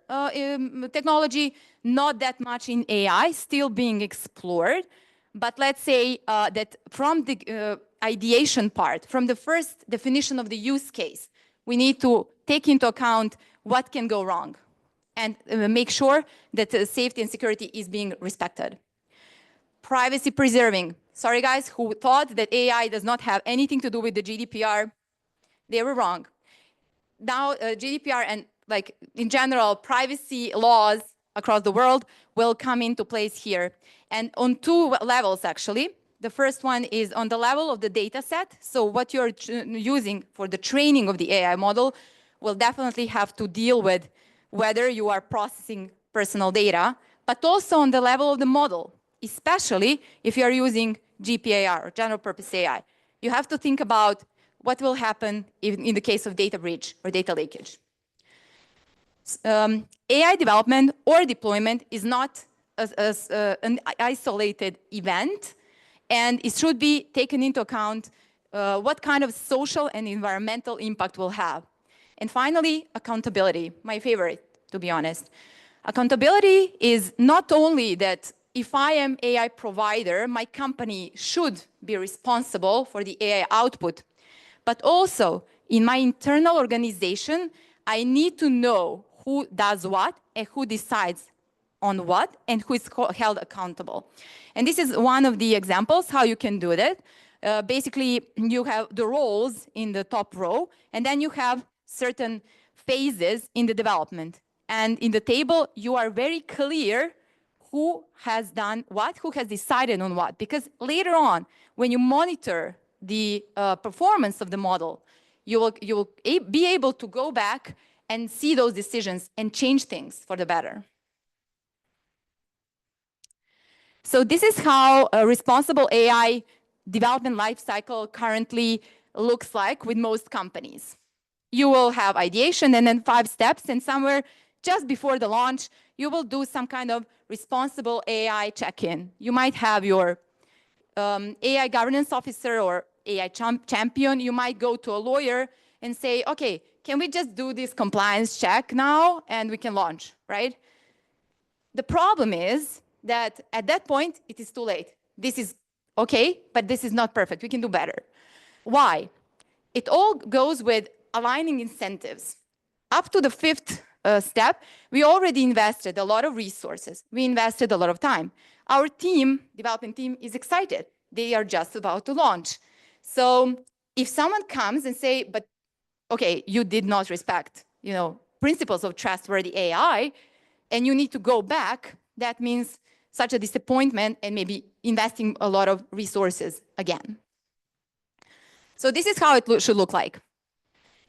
technology, not that much in AI, still being explored. But let's say that from the ideation part, from the first definition of the use case, we need to take into account what can go wrong and make sure that safety and security is being respected. Privacy preserving. Sorry, guys, who thought that AI does not have anything to do with the GDPR, they were wrong. Now, GDPR and like in general, privacy laws across the world will come into place here. And on two levels, actually. The first one is on the level of the data set. So what you're using for the training of the AI model will definitely have to deal with whether you are processing personal data, but also on the level of the model, especially if you're using GPAR or general purpose AI. You have to think about what will happen in the case of data breach or data leakage. AI development or deployment is not an isolated event. And it should be taken into account what kind of social and environmental impact will have. And finally, accountability, my favorite, to be honest. Accountability is not only that if I am AI provider, my company should be responsible for the AI output, but also in my internal organization, I need to know who does what and who decides on what and who is held accountable. And this is one of the examples how you can do that. Basically, you have the roles in the top row, and then you have certain phases in the development. And in the table, you are very clear who has done what, who has decided on what. Because later on, when you monitor the performance of the model, you will be able to go back and see those decisions and change things for the better. So this is how a responsible AI development lifecycle currently looks like with most companies. You will have ideation and then 5 steps, and somewhere just before the launch, you will do some kind of responsible AI check-in. You might have your AI governance officer or AI champion. You might go to a lawyer and say, okay, can we just do this compliance check now and we can launch, right? The problem is that at that point, it is too late. This is okay, but this is not perfect. We can do better. Why? It all goes with aligning incentives. Up to the 5th step, we already invested a lot of resources. We invested a lot of time. Our team, development team, is excited. They are just about to launch. So if someone comes and say, but okay, you did not respect, principles of trustworthy AI, and you need to go back, that means such a disappointment and maybe investing a lot of resources again. So this is how it should look like.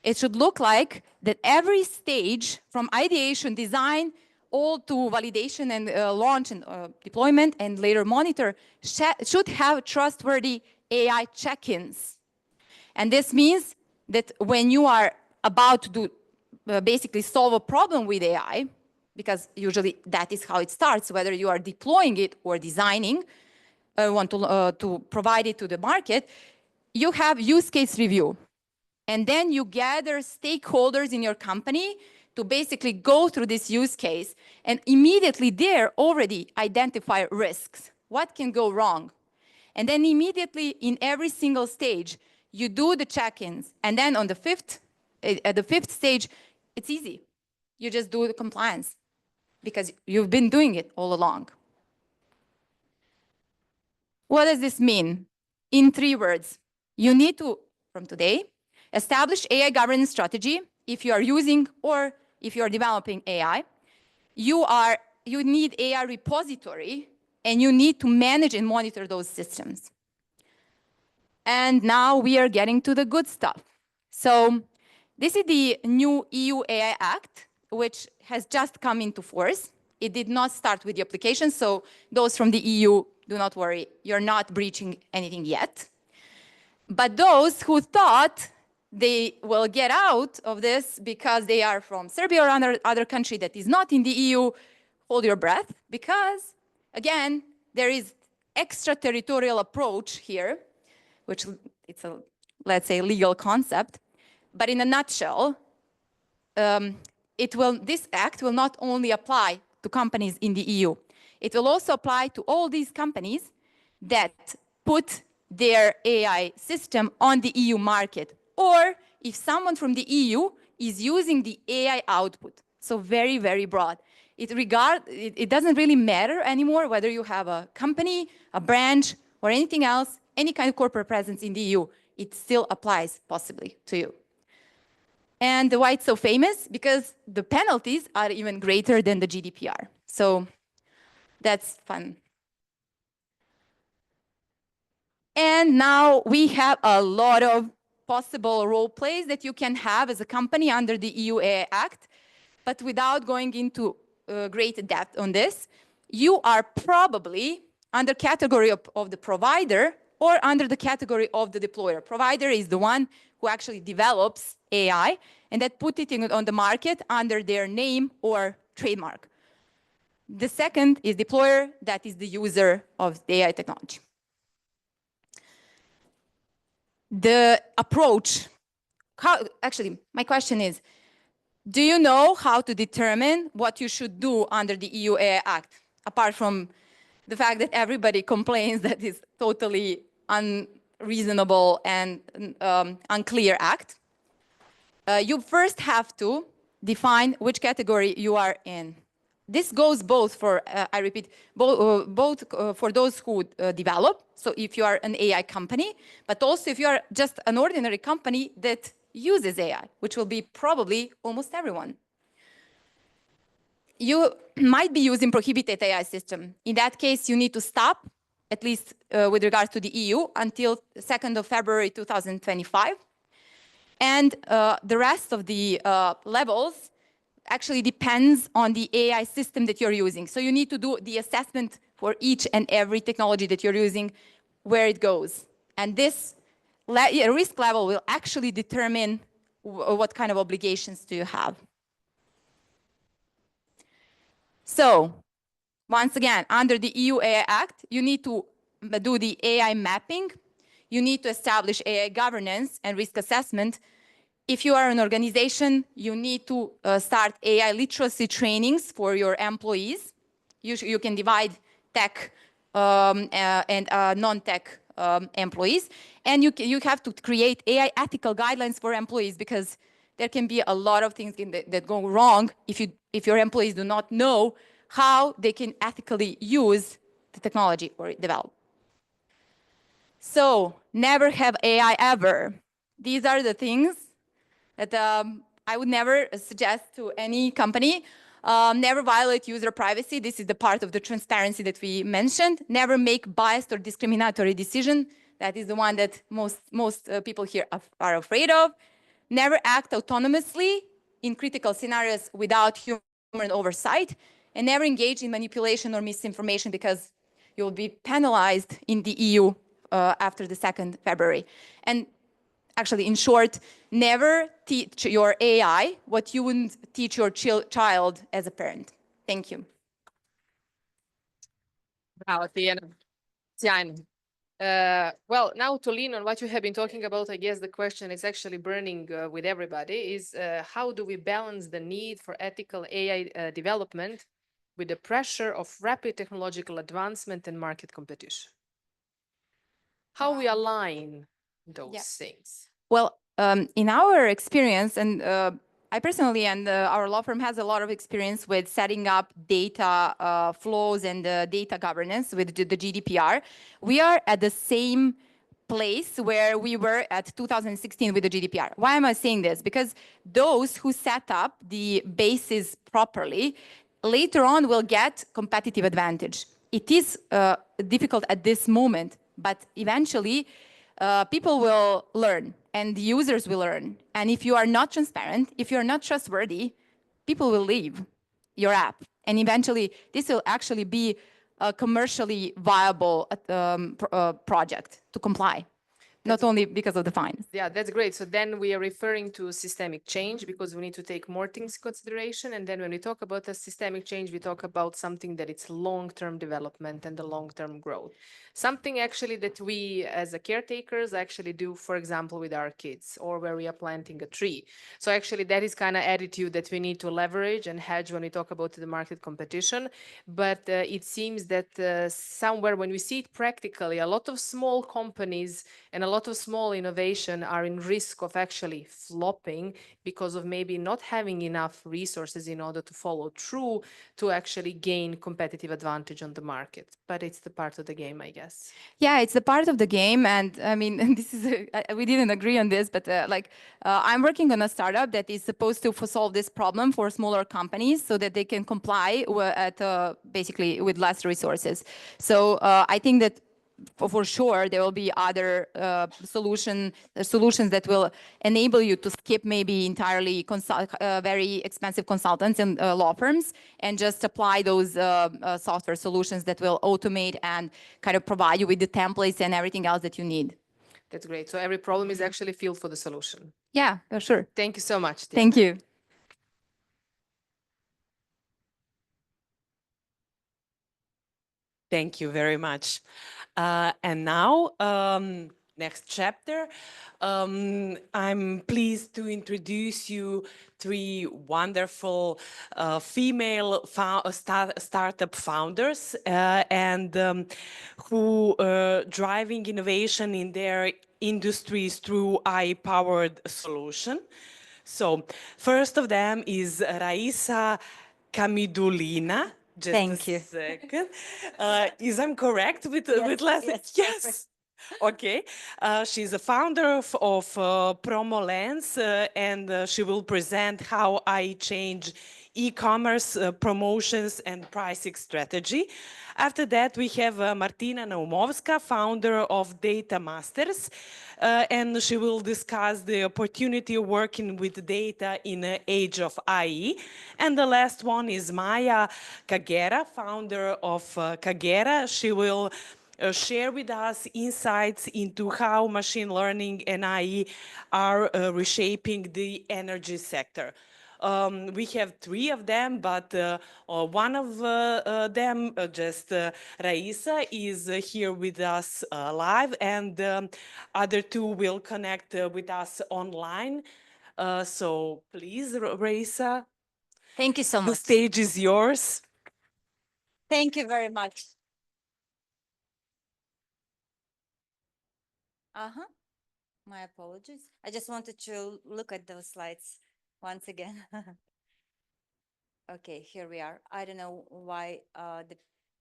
It should look like that every stage from ideation, design, all to validation and launch and deployment and later monitor should have trustworthy AI check-ins. And this means that when you are about to do, basically solve a problem with AI, because usually that is how it starts, whether you are deploying it or designing, want to provide it to the market, you have use case review. And then you gather stakeholders in your company to basically go through this use case and immediately there already identify risks. What can go wrong? And then immediately in every single stage, you do the check-ins. And then on the 5th, at the 5th stage, it's easy. You just do the compliance because you've been doing it all along. What does this mean? In 3 words, you need to, from today, establish AI governance strategy if you are using or if you are developing AI. You need AI repository and you need to manage and monitor those systems. And now we are getting to the good stuff. So this is the new EU AI Act, which has just come into force. It did not start with the application, so those from the EU, do not worry, you're not breaching anything yet. But those who thought they will get out of this because they are from Serbia or other country that is not in the EU, hold your breath, because again, there is extraterritorial approach here, which it's a, let's say, legal concept. But in a nutshell, this act will not only apply to companies in the EU, it will also apply to all these companies that put their AI system on the EU market, or if someone from the EU is using the AI output. So very, very broad. It doesn't really matter anymore whether you have a company, a branch, or anything else, any kind of corporate presence in the EU, it still applies possibly to you. And why it's so famous? Because the penalties are even greater than the GDPR. So that's fun. And now we have a lot of possible role plays that you can have as a company under the EU AI Act. But without going into great depth on this, you are probably under category of the provider or under the category of the deployer. Provider is the one who actually develops AI and that put it on the market under their name or trademark. The second is deployer, that is the user of the AI technology. the approach. Actually, my question is, do you know how to determine what you should do under the EU AI Act, apart from the fact that everybody complains that it's totally unreasonable and unclear act? You first have to define which category you are in. This goes both for, I repeat, both for those who develop, so if you are an AI company, but also if you are just an ordinary company that uses AI, which will be probably almost everyone. You might be using prohibited AI system. In that case, you need to stop, at least with regards to the EU, until 2nd of February 2025. And the rest of the levels actually depends on the AI system that you're using. So you need to do the assessment for each and every technology that you're using, where it goes. And this risk level will actually determine what kind of obligations do you have. So once again, under the EU AI Act, you need to do the AI mapping. You need to establish AI governance and risk assessment. If you are an organization, you need to start AI literacy trainings for your employees. You can divide tech and non-tech employees. And you have to create AI ethical guidelines for employees, because there can be a lot of things that go wrong if your employees do not know how they can ethically use the technology or develop. So never have AI ever. These are the things that I would never suggest to any company. Never violate user privacy. This is the part of the transparency that we mentioned. Never make biased or discriminatory decision. That is the one that most people here are afraid of. Never act autonomously in critical scenarios without human oversight. And never engage in manipulation or misinformation, because you'll be penalized in the EU after the 2nd February. And actually, in short, never teach your AI what you wouldn't teach your child as a parent. Thank you. Bravo, Tijana. Sjajno. Well, now to lean on what you have been talking about, I guess the question is actually burning with everybody is how do we balance the need for ethical AI development with the pressure of rapid technological advancement and market competition? How we align those things? Well, in our experience, and I personally and our law firm has a lot of experience with setting up data flows and data governance with the GDPR. We are at the same place where we were at 2016 with the GDPR. Why am I saying this? Because those who set up the basis properly later on will get competitive advantage. It is difficult at this moment, but eventually people will learn and the users will learn. And if you are not transparent, if you're not trustworthy, people will leave your app. And eventually this will actually be a commercially viable project to comply. Not only because of the fines. Yeah, that's great. So then we are referring to systemic change, because we need to take more things into consideration. And then when we talk about a systemic change, we talk about something that it's long-term development and the long-term growth. Something actually that we as a caretakers actually do, for example, with our kids, or where we are planting a tree. So actually that is kind of attitude that we need to leverage and hedge when we talk about the market competition. But it seems that somewhere when we see it practically, a lot of small companies and a lot of small innovation are in risk of actually flopping because of maybe not having enough resources in order to follow through to actually gain competitive advantage on the market. But it's the part of the game, I guess. Yeah, it's the part of the game. And I mean, this is, we didn't agree on this, but I'm working on a startup that is supposed to solve this problem for smaller companies so that they can comply basically with less resources. So I think that for sure, there will be other solutions that will enable you to skip maybe entirely very expensive consultants and law firms and just apply those software solutions that will automate and kind of provide you with the templates and everything else that you need. That's great. So every problem is actually feel for the solution. Yeah, for sure. Thank you so much, Tijana. Thank you. Thank you very much. And now next chapter. I'm pleased to introduce you three wonderful female startup founders who driving innovation in their industries through AI-powered solution. So first of them is Raisa Kamidulina. Just Thank a you. second. Is I'm correct with last? Yes. Okay. She's a founder of PromoLens, and she will present how I change e-commerce promotions and pricing strategy. After that, we have Martina Naumovska, founder of Data Masters, and she will discuss the opportunity of working with data in the age of AI. And the last one is Manya Kagera, founder of Kagera. She will share with us insights into how machine learning and AI are reshaping the energy sector. We have three of them, but one of them, Raisa, is here with us live, and other two will connect with us online. So please, Raisa, Thank you so the much. stage is yours. Thank you very much. My apologies. I just wanted to look at those slides once again. Okay, here we are. I don't know why the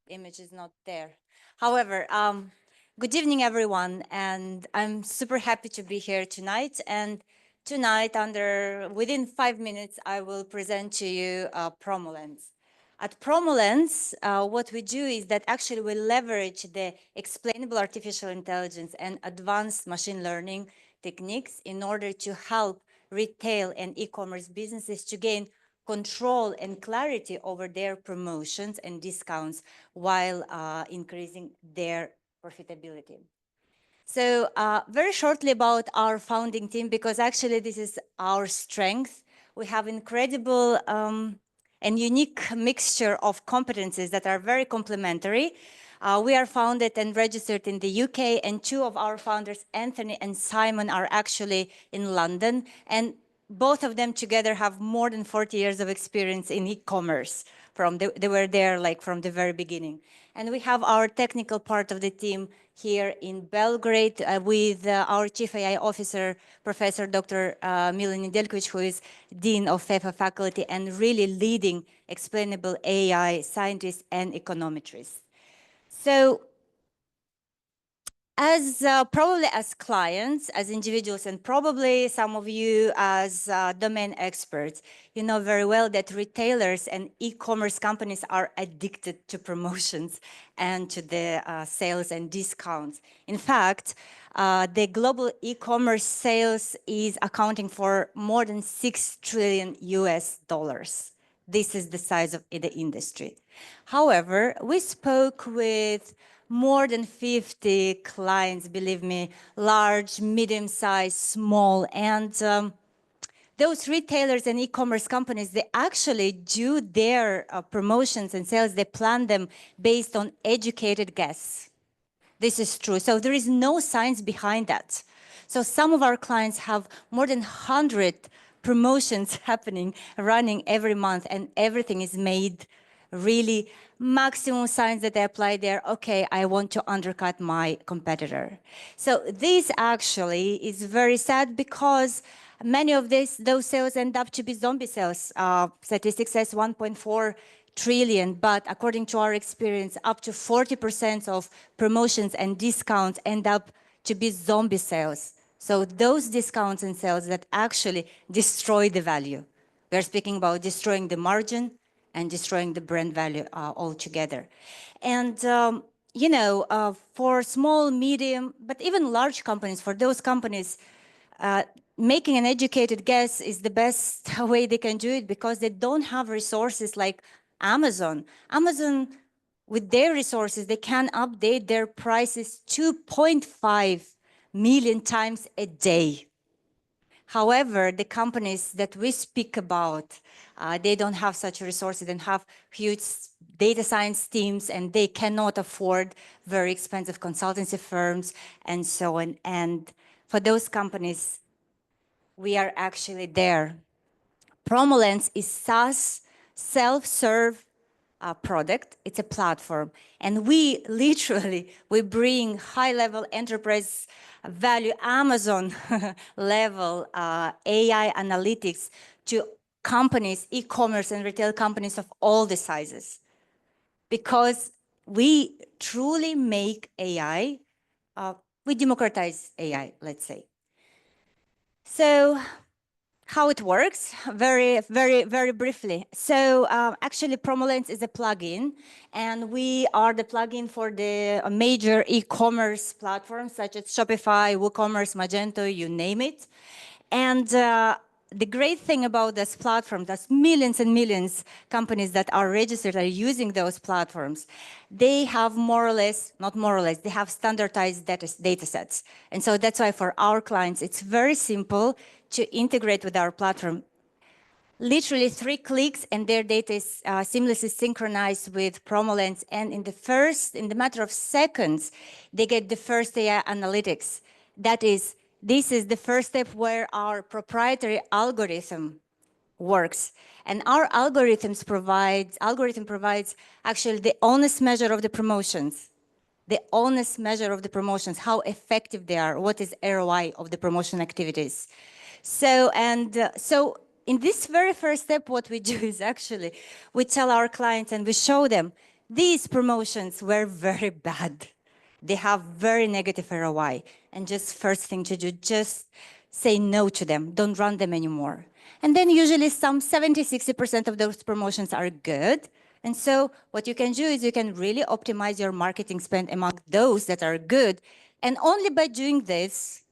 image is not there. However, good evening, everyone, and I'm super happy to be here tonight. And tonight, within 5 minutes, I will present to you PromoLens. At PromoLens, what we do is that actually we leverage the explainable artificial intelligence and advanced machine learning techniques in order to help retail and e-commerce businesses to gain control and clarity over their promotions and discounts while increasing their profitability. So very shortly about our founding team, because actually this is our strength. We have incredible and unique mixture of competencies that are very complementary. We are founded and registered in the UK, and two of our founders, Anthony and Simon, are actually in London. And both of them together have more than 40 years of experience in e-commerce. They were there like from the very beginning. And we have our technical part of the team here in Belgrade with our Chief AI Officer, Professor Dr. Milan Nedeljković, who is Dean of FEFA faculty and really leading explainable AI scientists and econometrists. So as probably as clients, as individuals, and probably some of you as domain experts, you know very well that retailers and e-commerce companies are addicted to promotions and to the sales and discounts. In fact, the global e-commerce sales is accounting for more than $6 trillion. This is the size of the industry. However, we spoke with more than 50 clients, believe me, large, medium-sized, small, and those retailers and e-commerce companies, they actually do their promotions and sales, they plan them based on educated guess. This is true. So there is no science behind that. So some of our clients have more than 100 promotions happening, running every month, and everything is made really maximum science that they apply there. Okay, I want to undercut my competitor. So this actually is very sad because many of those sales end up to be zombie sales. Statistics says 1.4 trillion, but according to our experience, up to 40% of promotions and discounts end up to be zombie sales. So those discounts and sales that actually destroy the value. We're speaking about destroying the margin and destroying the brand value altogether. And you know, for small, medium, but even large companies, for those companies, making an educated guess is the best way they can do it because they don't have resources like Amazon. Amazon, with their resources, they can update their prices 2.5 million times a day. However, the companies that we speak about, they don't have such resources, they don't have huge data science teams, and they cannot afford very expensive consultancy firms and so on. And for those companies, we are actually there. PromoLens is SaaS, self-serve product. It's a platform. And we literally, we bring high-level enterprise value, Amazon level AI analytics to companies, e-commerce and retail companies of all the sizes. Because we truly make AI, we democratize AI, let's say. So how it works, very briefly. So actually, PromoLens is a plugin, and we are the plugin for the major e-commerce platforms such as Shopify, WooCommerce, Magento, you name it. And the great thing about this platform, there's millions and millions companies that are registered, are using those platforms. They have more or less, not more or less, they have standardized data sets. And so that's why for our clients, it's very simple to integrate with our platform. Literally 3 clicks and their data is seamlessly synchronized with PromoLens. And in the matter of seconds, they get the first AI analytics. That is, this is the first step where our proprietary algorithm works. And our algorithm provides actually the honest measure of the promotions. The honest measure of the promotions, how effective they are, what is ROI of the promotion activities. So in this very first step, what we do is actually, we tell our clients and we show them, these promotions were very bad. They have very negative ROI. And just first thing to do, just say no to them. Don't run them anymore. And then usually some 70–60% of those promotions are good. And so what you can do is you can really optimize your marketing spend among those that are good. And only by doing this,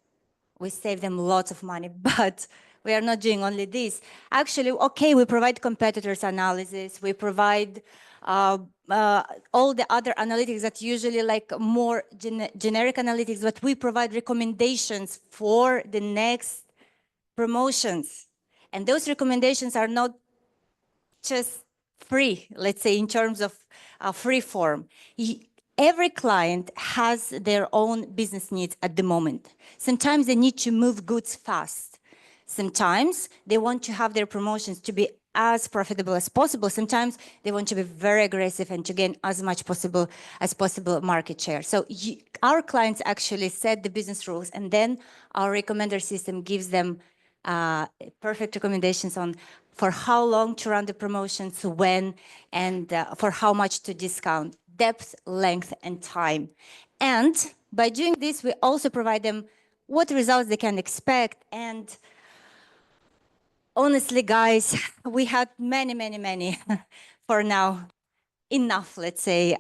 we save them lots of money, but we are not doing only this. Actually, okay, we provide competitors analysis, we provide all the other analytics that usually like more generic analytics, but we provide recommendations for the next promotions. And those recommendations are not just free, let's say in terms of free form. Every client has their own business needs at the moment. Sometimes they need to move goods fast. Sometimes they want to have their promotions to be as profitable as possible. Sometimes they want to be very aggressive and to gain as much as possible market share. So our clients actually set the business rules, and then our recommender system gives them perfect recommendations on for how long to run the promotions, when, and for how much to discount. Depth, length, and time. And by doing this, we also provide them what results they can expect. And honestly, guys, we had many, for now, enough, let's say,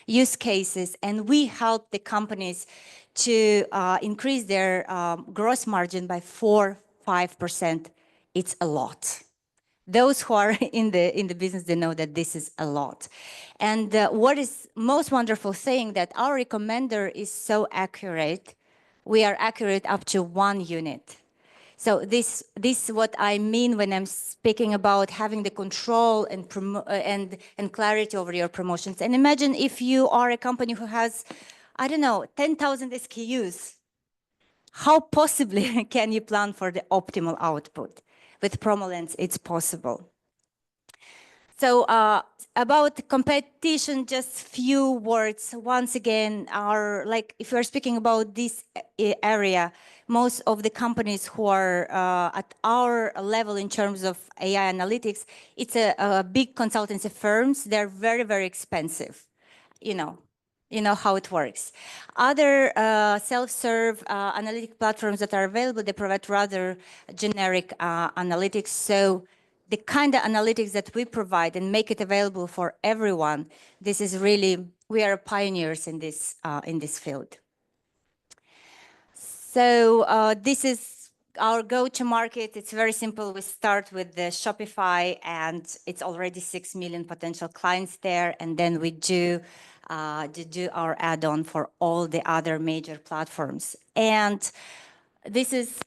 use cases. And we help the companies to increase their gross margin by 4–5%. It's a lot. Those who are in the business, they know that this is a lot. And what is most wonderful thing that our recommender is so accurate. We are accurate up to 1 unit. So this is what I mean when I'm speaking about having the control and clarity over your promotions. And imagine if you are a company who has, I don't know, 10,000 SKUs. How possibly can you plan for the optimal output? With PromoLens, it's possible. So about competition, just few words. Once again, if we're speaking about this area, most of the companies who are at our level in terms of AI analytics, it's a big consultancy firms. They're very expensive. You know how it works. Other self-serve analytic platforms that are available, they provide rather generic analytics. So the kind of analytics that we provide and make it available for everyone, this is really, we are pioneers in this field. So this is our go-to-market. It's very simple. We start with the Shopify, and it's already 6 million potential clients there. And then we do our add-on for all the other major platforms. And this is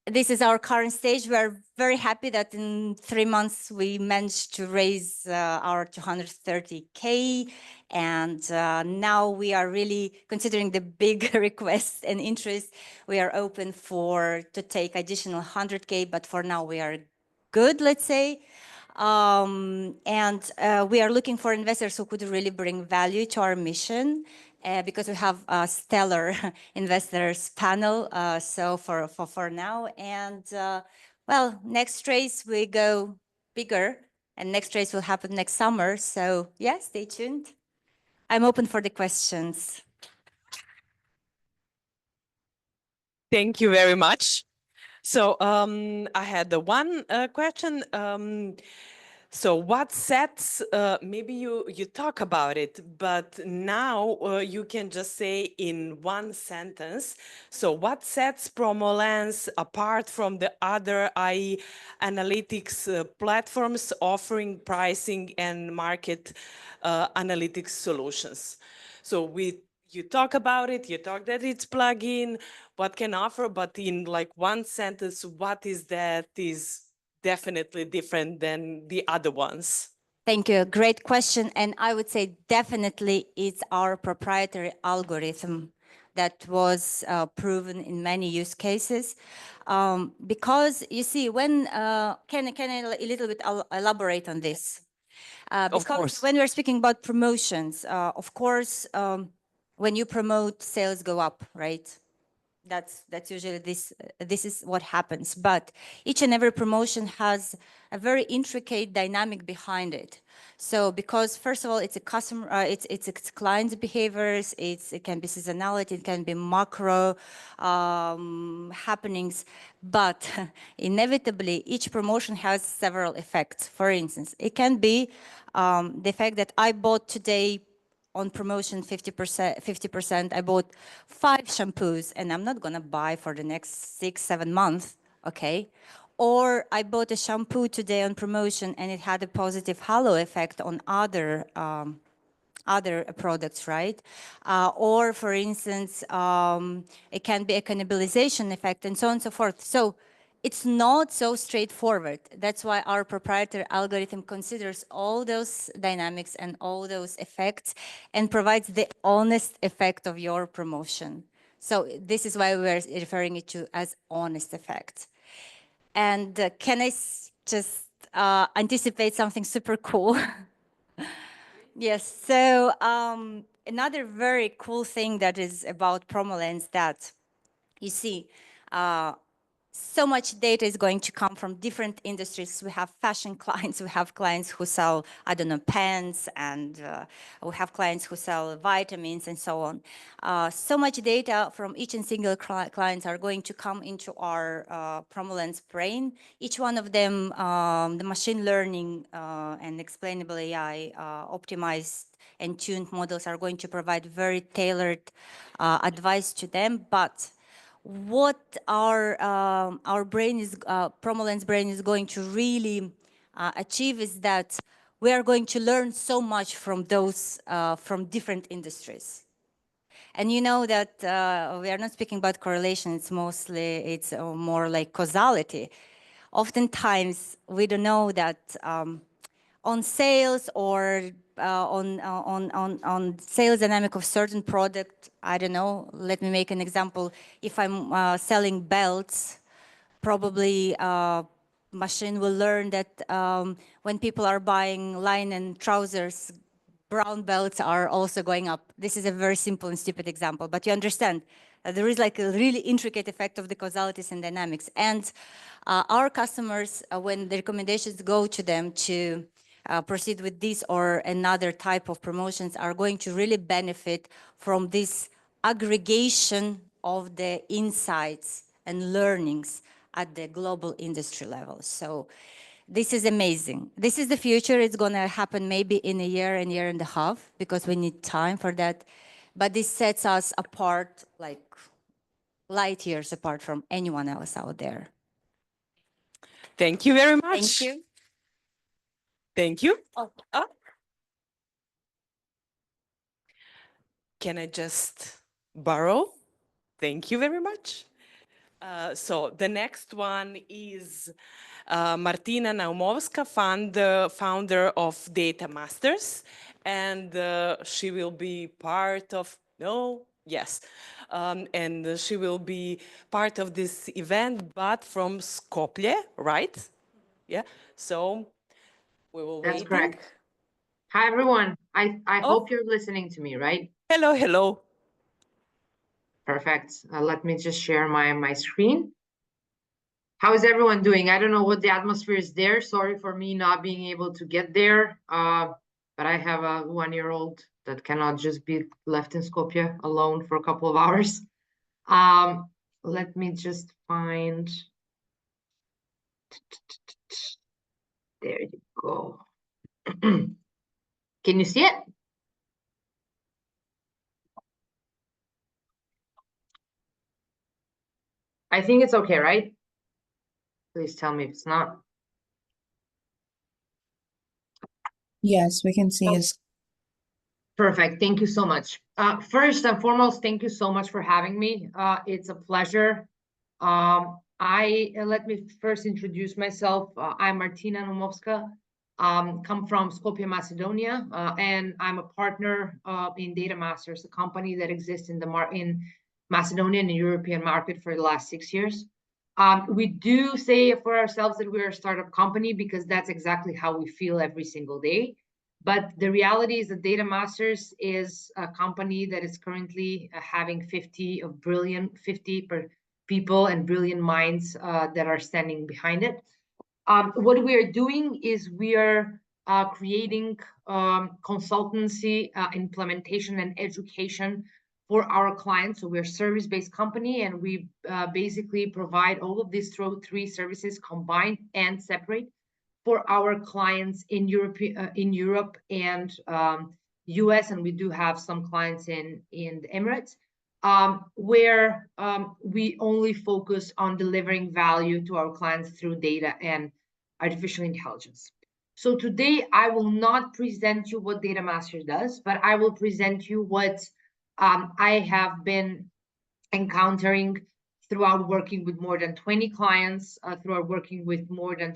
this is our current stage. We're very happy that in 3 months we managed to raise our 230K, and now we are really considering the big requests and interest. We are open to take additional 100K, but for now we are good, let's say. And we are looking for investors who could really bring value to our mission. Because we have a stellar investors panel, so for now. And well, next race we go bigger, and next race will happen next summer. So yeah, stay tuned. I'm open for the questions. Thank you very much. So I had the one question. So what sets, maybe you talk about it, but now you can just say in one sentence. So what sets PromoLens apart from the other AI analytics platforms offering pricing and market analytics solutions? So you talk about it, you talk that it's plug-in, what can offer, but in like one sentence, what is that is definitely different than the other ones? Thank you. Great question. And I would say definitely it's our proprietary algorithm that was proven in many use cases. Because you see, when can I a little bit elaborate on this? Because when we're speaking about promotions, of course, when you promote, sales go up, right? That's usually this is what happens. But each and every promotion has a very intricate dynamic behind it. So because first of all, it's a customer, it's client's behaviors, it can be seasonality, it can be macro happenings, but inevitably each promotion has several effects. For instance, it can be the fact that I bought today on promotion 50%, I bought 5 shampoos and I'm not gonna buy for the next 6-7 months, okay? Or I bought a shampoo today on promotion and it had a positive halo effect on other products, right? Or for instance, it can be a cannibalization effect and so on and so forth. So it's not so straightforward. That's why our proprietary algorithm considers all those dynamics and all those effects and provides the honest effect of your promotion. So this is why we're referring it to as honest effect. And can I just anticipate something super cool? Yes, so another very cool thing that is about PromoLens that you see, so much data is going to come from different industries. We have fashion clients, we have clients who sell, I don't know, pens, and we have clients who sell vitamins and so on. So much data from each and single clients are going to come into our PromoLens brain. Each one of them, the machine learning and explainable AI optimized and tuned models are going to provide very tailored advice to them, but what our brain is, PromoLens brain is going to really achieve is that we are going to learn so much from those, from different industries. And you know that we are not speaking about correlation, it's more like causality. Oftentimes, we don't know that on sales or on sales dynamic of certain product, I don't know, let me make an example. If I'm selling belts, probably machine will learn that when people are buying linen trousers, brown belts are also going up. This is a very simple and stupid example, but you understand there is like a really intricate effect of the causalities and dynamics. And our customers, when the recommendations go to them to proceed with this or another type of promotions, are going to really benefit from this aggregation of the insights and learnings at the global industry level. So this is amazing. This is the future. It's going to happen maybe in a year and a half, because we need time for that. But this sets us apart, like light years apart from anyone else out there. Thank you very much. Thank you. Thank you. Oh. Can I just borrow? Thank you very much. So the next one is Martina Naumovska, founder of Data Masters, and she will be part of, and she will be part of this event, but from Skopje, right? Yeah, so we will That's wait. correct. Hi, everyone. I Oh. hope you're listening to me, right? Hello, hello. Perfect. Let me just share my screen. How is everyone doing? I don't know what the atmosphere is there. Sorry for me not being able to get there. But I have a 1-year-old that cannot just be left in Skopje alone for a couple of hours. Let me just find. There you go. Can you see it? I think it's okay, right? Please tell me if it's not. Yes, we can see his. Perfect. Thank you so much. First and foremost, thank you so much for having me. It's a pleasure. Let me first introduce myself. I'm Martina Naumovska, come from Skopje, Macedonia, and I'm a partner in Data Masters, a company that exists in Macedonia and the European market for the last 6 years. We do say for ourselves that we're a startup company because that's exactly how we feel every single day. But the reality is that Data Masters is a company that is currently having 50 people and brilliant minds that are standing behind it. What we are doing is we are creating consultancy, implementation, and education for our clients. So we're a service-based company, and we basically provide all of these three services combined and separate for our clients in Europe and US, and we do have some clients in the Emirates, where we only focus on delivering value to our clients through data and artificial intelligence. So today I will not present you what Data Masters does, but I will present you what I have been encountering throughout working with more than 20 clients, throughout working with more than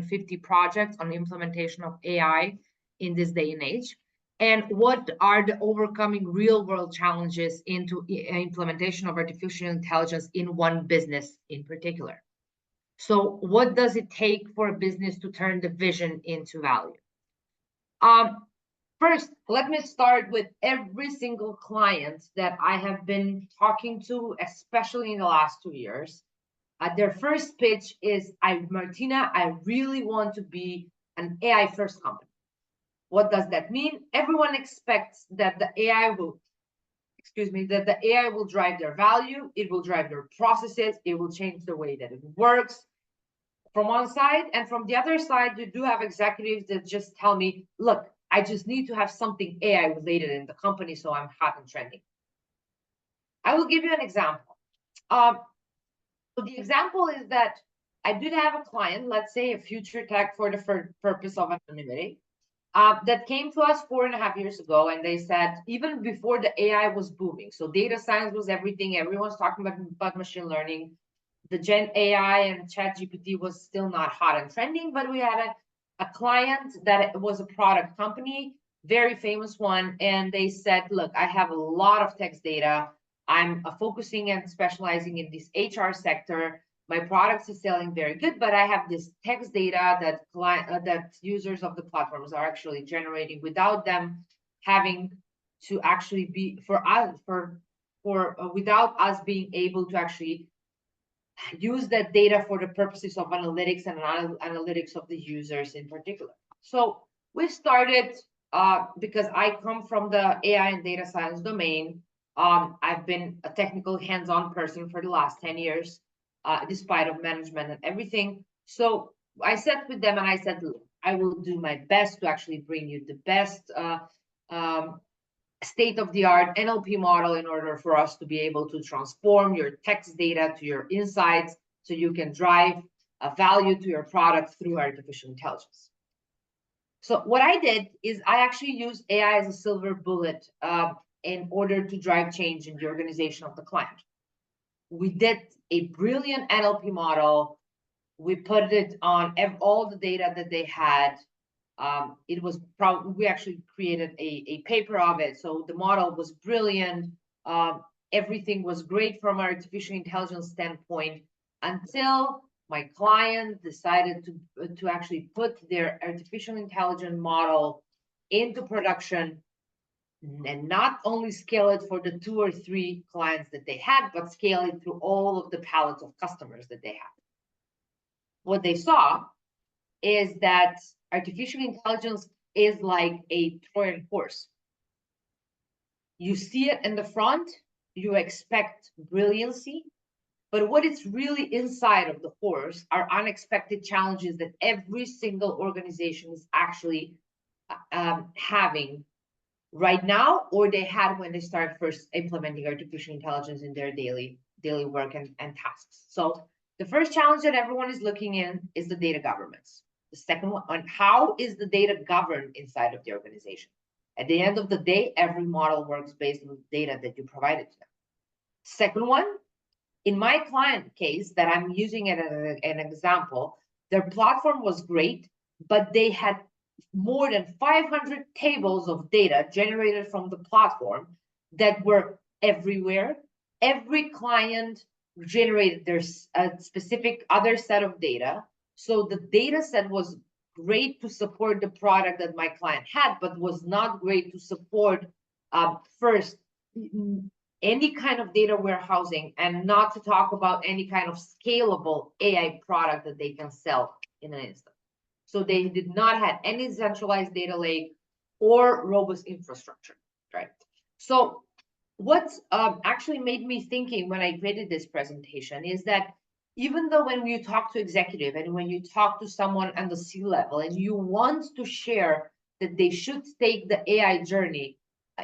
50 projects on implementation of AI in this day and age, and what are the overcoming real world challenges into implementation of artificial intelligence in one business in particular. So what does it take for a business to turn the vision into value? First, let me start with every single client that I have been talking to, especially in the last 2 years. Their first pitch is, Martina, I really want to be an AI first company. What does that mean? Everyone expects that the AI will, drive their value, it will drive their processes, it will change the way that it works. From one side, and from the other side, you do have executives that just tell me, look, I just need to have something AI related in the company so I'm hot and trending. I will give you an example. So the example is that I did have a client, let's say a future tech for the purpose of anonymity, that came to us 4.5 years ago, and they said, even before the AI was booming, so data science was everything, everyone's talking about machine learning, the Gen AI and ChatGPT was still not hot and trending, but we had a client that was a product company, very famous one, and they said, look, I have a lot of text data. I'm focusing and specializing in this HR sector. My products is selling very good, but I have this text data that users of the platforms are actually generating without them having to actually be without us being able to actually use that data for the purposes of analytics and analytics of the users in particular. So we started, because I come from the AI and data science domain. I've been a technical hands-on person for the last 10 years, despite of management and everything. So I sat with them and I said, look, I will do my best to actually bring you the best state-of-the-art NLP model in order for us to be able to transform your text data to your insights so you can drive a value to your product through artificial intelligence. So what I did is I actually used AI as a silver bullet in order to drive change in the organization of the client. we did a brilliant NLP model. We put it on all the data that they had. It was probably, we actually created a paper of it. So the model was brilliant. Everything was great from an artificial intelligence standpoint until my client decided to actually put their artificial intelligence model into production and not only scale it for the 2 or 3 clients that they had, but scale it through all of the palettes of customers that they had. What they saw is that artificial intelligence is like a Trojan horse. You see it in the front, you expect brilliancy, but what is really inside of the horse are unexpected challenges that every single organization is actually having right now, or they had when they started first implementing artificial intelligence in their daily work and tasks. So the first challenge that everyone is looking in is the data governance. The second one on how is the data governed inside of the organization. At the end of the day, every model works based on the data that you provided to them. Second one, in my client case that I'm using it as an example, their platform was great, but they had more than 500 tables of data generated from the platform that were everywhere. Every client generated their specific other set of data. So the data set was great to support the product that my client had, but was not great to support first any kind of data warehousing, and not to talk about any kind of scalable AI product that they can sell in an instant. So they did not have any centralized data lake or robust infrastructure, right? So what actually made me thinking when I created this presentation is that even though when you talk to executive and when you talk to someone on the C-level and you want to share that they should take the AI journey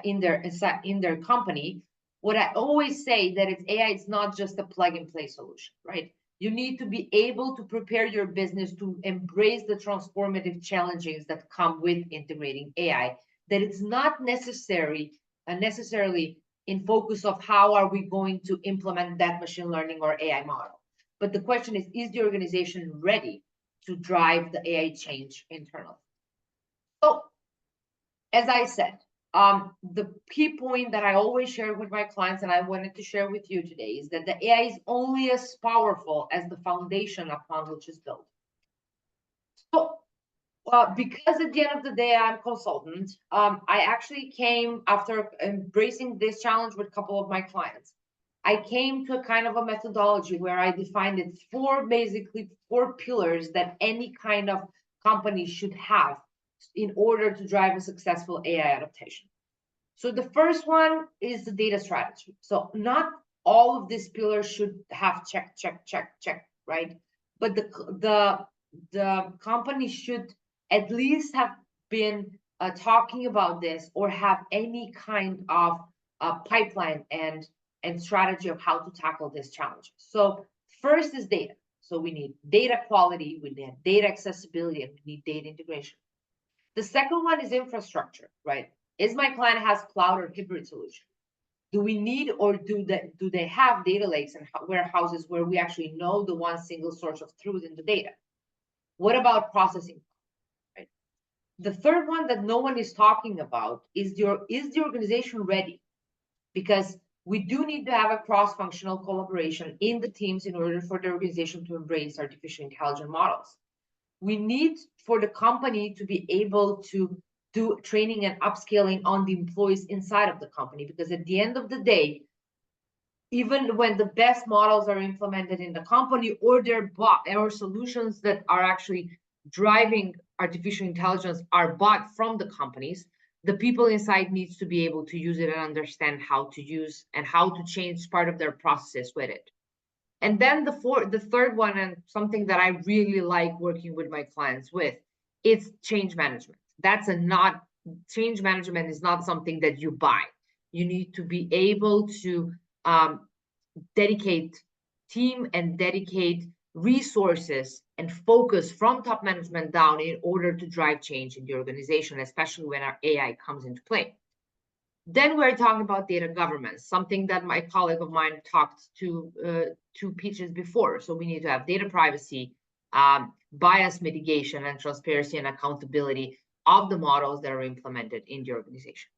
in their company, what I always say that it's AI is not just a plug and play solution, right? You need to be able to prepare your business to embrace the transformative challenges that come with integrating AI, that it's not necessarily in focus of how are we going to implement that machine learning or AI model. But the question is the organization ready to drive the AI change internally? So, as I said, the key point that I always share with my clients and I wanted to share with you today is that the AI is only as powerful as the foundation upon which it's built. So, because at the end of the day, I'm a consultant, I actually came after embracing this challenge with a couple of my clients. I came to a kind of a methodology where I defined it basically four pillars that any kind of company should have in order to drive a successful AI adaptation. So the first one is the data strategy. So not all of these pillars should have check, right? But the company should at least have been talking about this or have any kind of pipeline and strategy of how to tackle this challenge. So first is data. So we need data quality, we need data accessibility, and we need data integration. The second one is infrastructure, right? Is my client has cloud or hybrid solution? Do we need or do they have data lakes and warehouses where we actually know the one single source of truth in the data? What about processing? Right? The third one that no one is talking about is the organization ready? Because we do need to have a cross-functional collaboration in the teams in order for the organization to embrace artificial intelligence models. We need for the company to be able to do training and upscaling on the employees inside of the company, because at the end of the day, even when the best models are implemented in the company or or solutions that are actually driving artificial intelligence are bought from the companies, the people inside needs to be able to use it and understand how to use and how to change part of their processes with it. And then the third one, and something that I really like working with my clients with, it's change management. Change management is not something that you buy. You need to be able to dedicate team and dedicate resources and focus from top management down in order to drive change in the organization, especially when our AI comes into play. Then we're talking about data governance, something that my colleague of mine talked to two pitches before. So we need to have data privacy, bias mitigation, and transparency and accountability of the models that are implemented in the organization.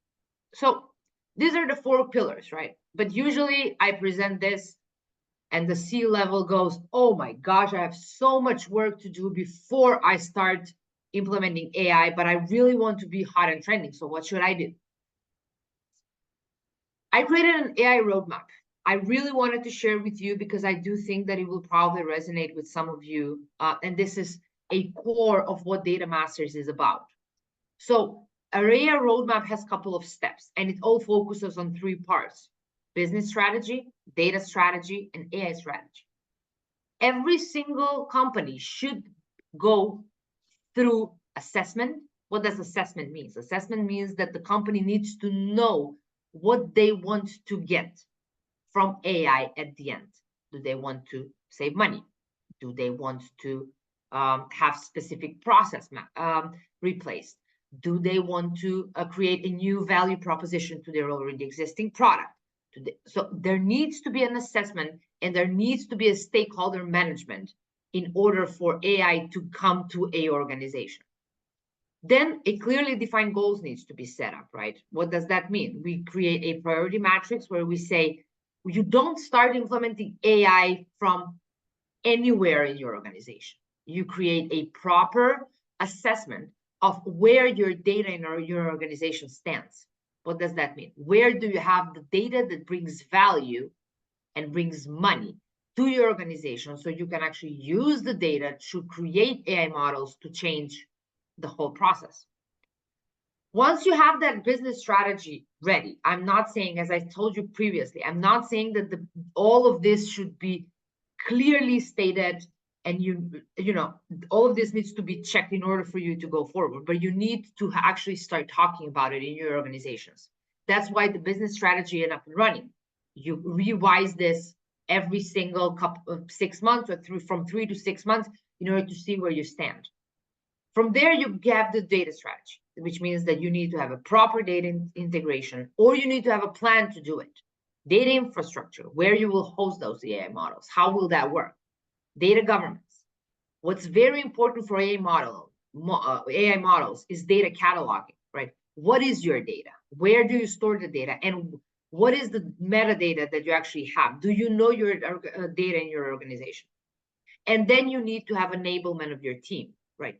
So these are the 4 pillars, right? But usually I present this and the C-level goes, oh my gosh, I have so much work to do before I start implementing AI, but I really want to be hot and trending. So what should I do? I created an AI roadmap. I really wanted to share with you because I do think that it will probably resonate with some of you. And this is a core of what Data Masters is about. So our AI roadmap has a couple of steps, and it all focuses on 3 parts: business strategy, data strategy, and AI strategy. Every single company should go through assessment. What does assessment mean? Assessment means that the company needs to know what they want to get from AI at the end. Do they want to save money? Do they want to have specific process replaced? Do they want to create a new value proposition to their already existing product? So there needs to be an assessment, and there needs to be a stakeholder management in order for AI to come to a organization. Then a clearly defined goals needs to be set up, right? What does that mean? We create a priority matrix where we say, you don't start implementing AI from anywhere in your organization. You create a proper assessment of where your data in your organization stands. What does that mean? Where do you have the data that brings value and brings money to your organization so you can actually use the data to create AI models to change the whole process? Once you have that business strategy ready, I'm not saying, as I told you previously, I'm not saying that all of this should be clearly stated and you know, all of this needs to be checked in order for you to go forward, but you need to actually start talking about it in your organizations. That's why the business strategy is up and running. You revise this every single couple of 6 months or from 3 to 6 months in order to see where you stand. From there, you have the data strategy, which means that you need to have a proper data integration, or you need to have a plan to do it. Data infrastructure, where you will host those AI models. How will that work? Data governance. What's very important for AI models is data cataloging, right? What is your data? Where do you store the data? And what is the metadata that you actually have? Do you know your data in your organization? And then you need to have enablement of your team, right?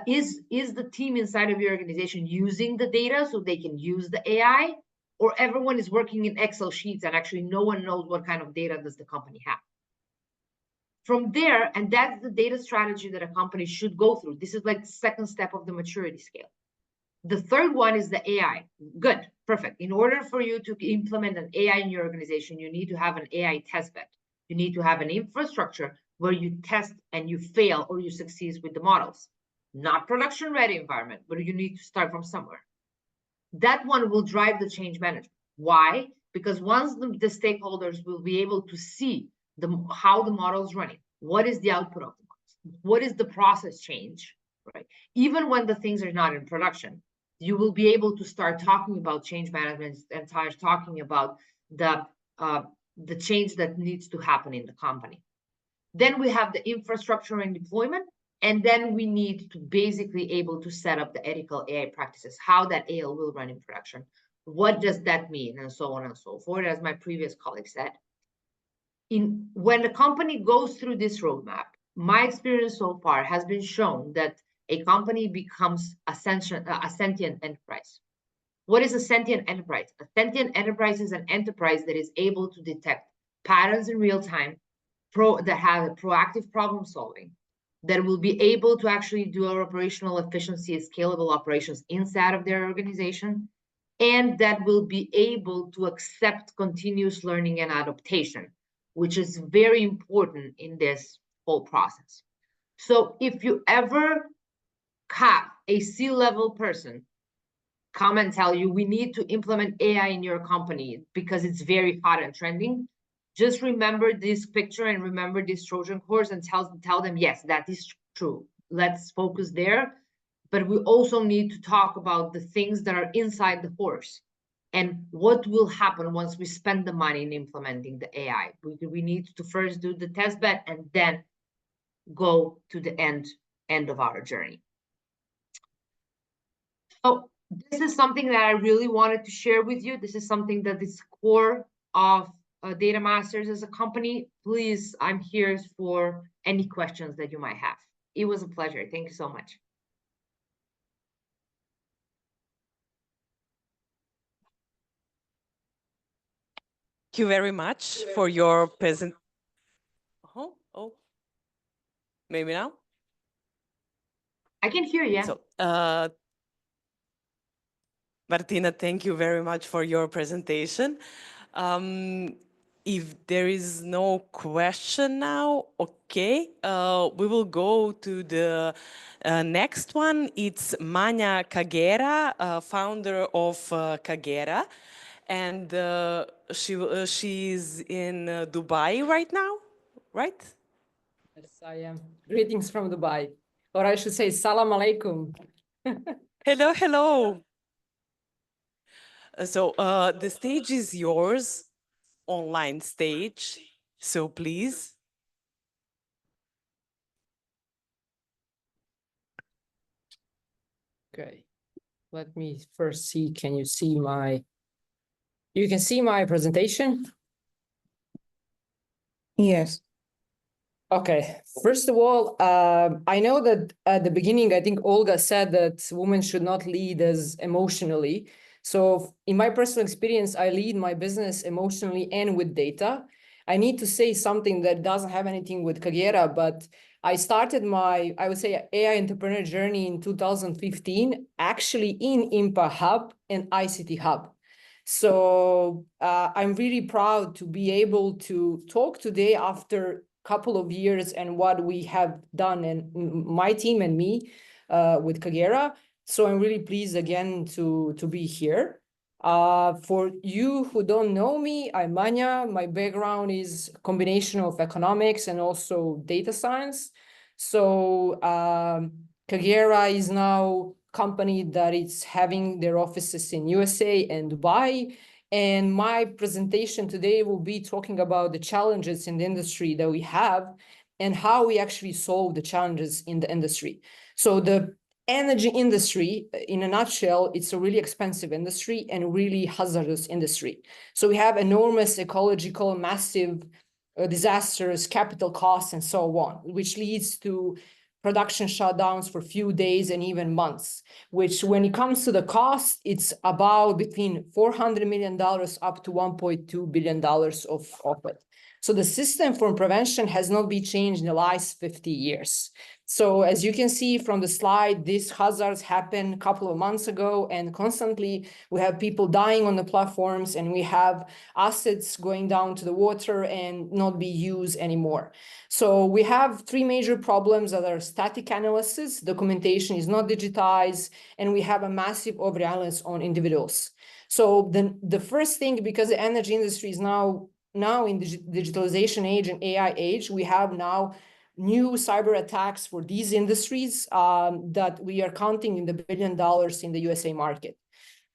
Is the team inside of your organization using the data so they can use the AI, or everyone is working in Excel sheets and actually no one knows what kind of data does the company have? From there, and that's the data strategy that a company should go through. This is like the second step of the maturity scale. The third one is the AI. Good, perfect. In order for you to implement an AI in your organization, you need to have an AI test bed. You need to have an infrastructure where you test and you fail or you succeed with the models. Not production ready environment, but you need to start from somewhere. That one will drive the change management. Why? Because once the stakeholders will be able to see how the model is running, what is the output of the models, what is the process change, right? Even when the things are not in production, you will be able to start talking about change management and start talking about the change that needs to happen in the company. Then we have the infrastructure and deployment. And then we need to basically able to set up the ethical AI practices, how that AI will run in production. What does that mean? And so on and so forth, as my previous colleague said. When a company goes through this roadmap, my experience so far has been shown that a company becomes a sentient enterprise. What is a sentient enterprise? A sentient enterprise is an enterprise that is able to detect patterns in real time, that have a proactive problem solving, that will be able to actually do our operational efficiency and scalable operations inside of their organization, and that will be able to accept continuous learning and adaptation, which is very important in this whole process. So if you ever have a C-level person come and tell you, we need to implement AI in your company because it's very hot and trending, just remember this picture and remember this Trojan horse and tell them, yes, that is true. Let's focus there. But we also need to talk about the things that are inside the horse. and what will happen once we spend the money in implementing the AI. We need to first do the test bed and then go to the end of our journey. So this is something that I really wanted to share with you. This is something that is core of Data Masters as a company. Please, I'm here for any questions that you might have. It was a pleasure. Thank you so much. Thank you very much for your present. Oh, maybe now? I can hear you. So, Martina, thank you very much for your presentation. If there is no question now, okay, we will go to the next one. It's Manya Kagera, founder of Kagera, and she's in Dubai right now, right? Yes, I am. Greetings from Dubai. Or I should say, Salam alaikum. Hello, hello. So the stage is yours, online stage. So please. Okay. Let me first see, can you see my, you can see my presentation? Yes. Okay, first of all, I know that at the beginning, I think Olga said that women should not lead as emotionally. So in my personal experience, I lead my business emotionally and with data. I need to say something that doesn't have anything with Kagera, but I started my, I would say, AI entrepreneur journey in 2015, actually in IMPA Hub and ICT Hub. So I'm really proud to be able to talk today after couple of years and what we have done, and my team and me with Kagera. So I'm really pleased again to be here. For you who don't know me, I'm Manya. My background is a combination of economics and also data science. So Kagera is now a company that is having their offices in USA and Dubai. And my presentation today will be talking about the challenges in the industry that we have and how we actually solve the challenges in the industry. So the energy industry, in a nutshell, it's a really expensive industry and really hazardous industry. So we have enormous ecological, massive disasters, capital costs, and so on, which leads to production shutdowns for a few days and even months, which when it comes to the cost, it's about between $400 million up to $1.2 billion of it. So the system for prevention has not been changed in the last 50 years. So as you can see from the slide, these hazards happened a couple of months ago, and constantly we have people dying on the platforms, and we have assets going down to the water and not be used anymore. So we have three major problems that are static analysis, documentation is not digitized, and we have a massive over-reliance on individuals. So the first thing, because the energy industry is now in the digitalization age and AI age, we have now new cyber attacks for these industries that we are counting in the $1 billion in the USA market.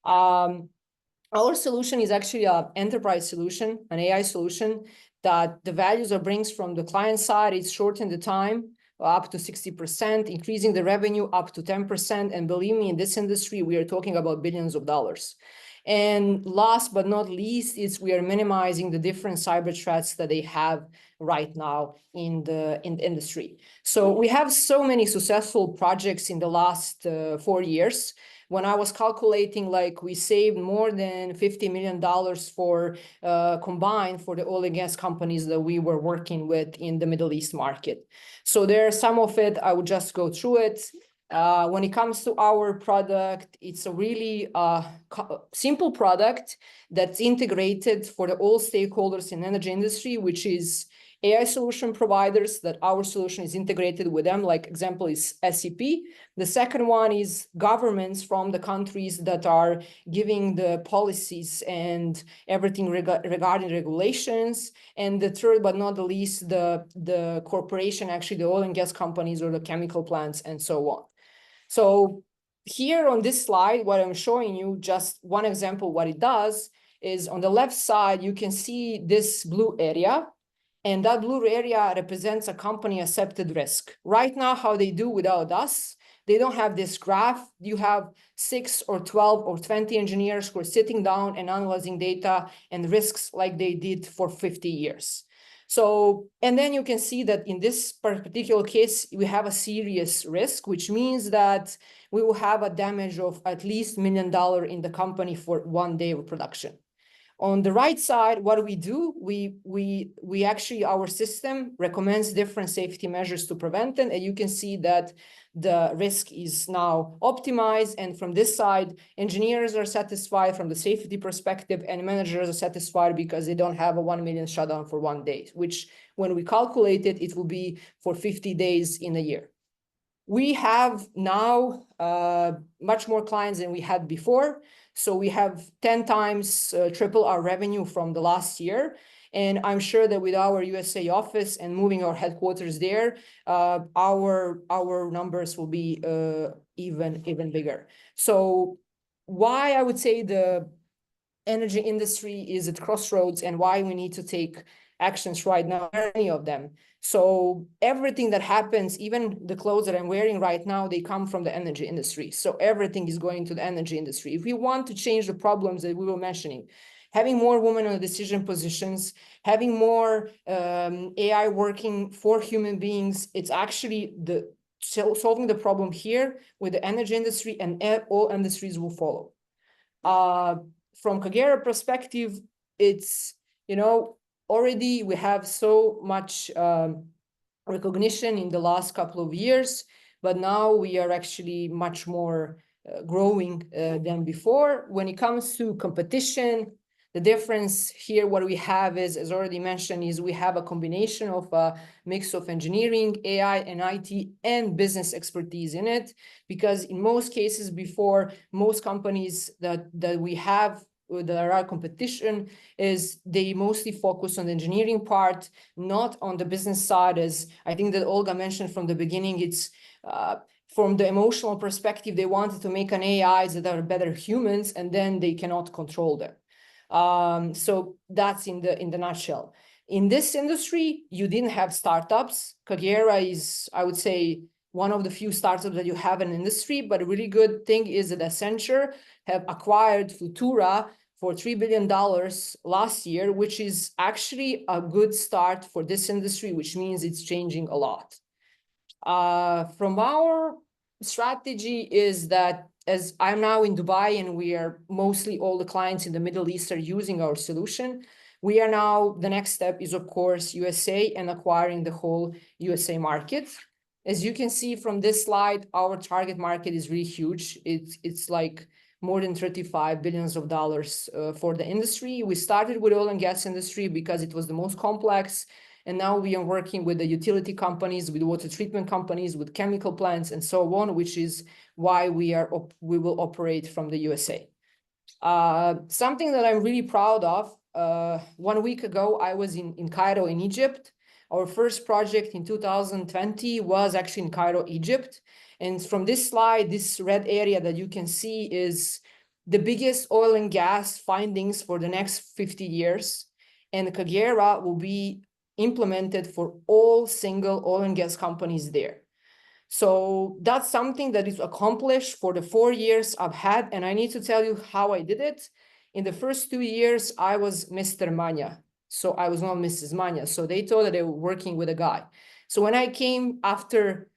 Our solution is actually an enterprise solution, an AI solution that the values it brings from the client side, it's shortened the time up to 60%, increasing the revenue up to 10%. And believe me, in this industry, we are talking about billions of dollars. And last but not least, is we are minimizing the different cyber threats that they have right now in the industry. So we have so many successful projects in the last 4 years. When I was calculating, like we saved more than $50 million for combined for the oil and gas companies that we were working with in the Middle East market. So there are some of it, I would just go through it. When it comes to our product, it's a really simple product that's integrated for all stakeholders in the energy industry, which is AI solution providers that our solution is integrated with them. Like example is SEP. The second one is governments from the countries that are giving the policies and everything regarding regulations. And the third, but not the least, the corporation, actually the oil and gas companies or the chemical plants and so on. So here on this slide, what I'm showing you, just one example, what it does is on the left side, you can see this blue area. And that blue area represents a company accepted risk. Right now, how they do without us, they don't have this graph. You have 6 or 12 or 20 engineers who are sitting down and analyzing data and risks like they did for 50 years. So, and then you can see that in this particular case, we have a serious risk, which means that we will have a damage of at least $1 million in the company for 1 day of production. On the right side, what do? We actually, our system recommends different safety measures to prevent it. And you can see that the risk is now optimized. And from this side, engineers are satisfied from the safety perspective and managers are satisfied because they don't have a 1 million shutdown for 1 day, which when we calculate it, it will be for 50 days in a year. We have now much more clients than we had before. So we have 10 times triple our revenue from the last year. And I'm sure that with our USA office and moving our headquarters there, our numbers will be even bigger. So why I would say the energy industry is at crossroads and why we need to take actions right now, any of them. So everything that happens, even the clothes that I'm wearing right now, they come from the energy industry. So everything is going to the energy industry. If we want to change the problems that we were mentioning, having more women in the decision positions, having more AI working for human beings, it's actually solving the problem here with the energy industry, and all industries will follow. From Kagera perspective, it's, already we have so much recognition in the last couple of years, but now we are actually much more growing than before. When it comes to competition, the difference here, what we have is, as already mentioned, is we have a combination of a mix of engineering, AI, and IT, and business expertise in it. Because in most cases before, most companies that we have that are our competition is they mostly focus on the engineering part, not on the business side. As I think that Olga mentioned from the beginning, it's from the emotional perspective, they wanted to make an AIs that are better humans, and then they cannot control them. So that's in the nutshell. In this industry, you didn't have startups. Kagera is, I would say, one of the few startups that you have in the industry, but a really good thing is that Accenture have acquired Futura for $3 billion last year, which is actually a good start for this industry, which means it's changing a lot. From our strategy is that, as I'm now in Dubai and we are mostly all the clients in the Middle East are using our solution, we are now, the next step is of course USA and acquiring the whole USA market. As you can see from this slide, our target market is really huge. It's like more than $35 billion for the industry. We started with oil and gas industry because it was the most complex. And now we are working with the utility companies, with water treatment companies, with chemical plants, and so on, which is why we will operate from the USA. Something that I'm really proud of, 1 week ago, I was in Cairo, in Egypt. Our first project in 2020 was actually in Cairo, Egypt. And from this slide, this red area that you can see is the biggest oil and gas findings for the next 50 years. And Kagera will be implemented for all single oil and gas companies there. So that's something that is accomplished for the 4 years I've had. And I need to tell you how I did it. In the first 2 years, I was Mr. Manya. So I was not Mrs. Manya. So they thought that they were working with a guy. So when I came after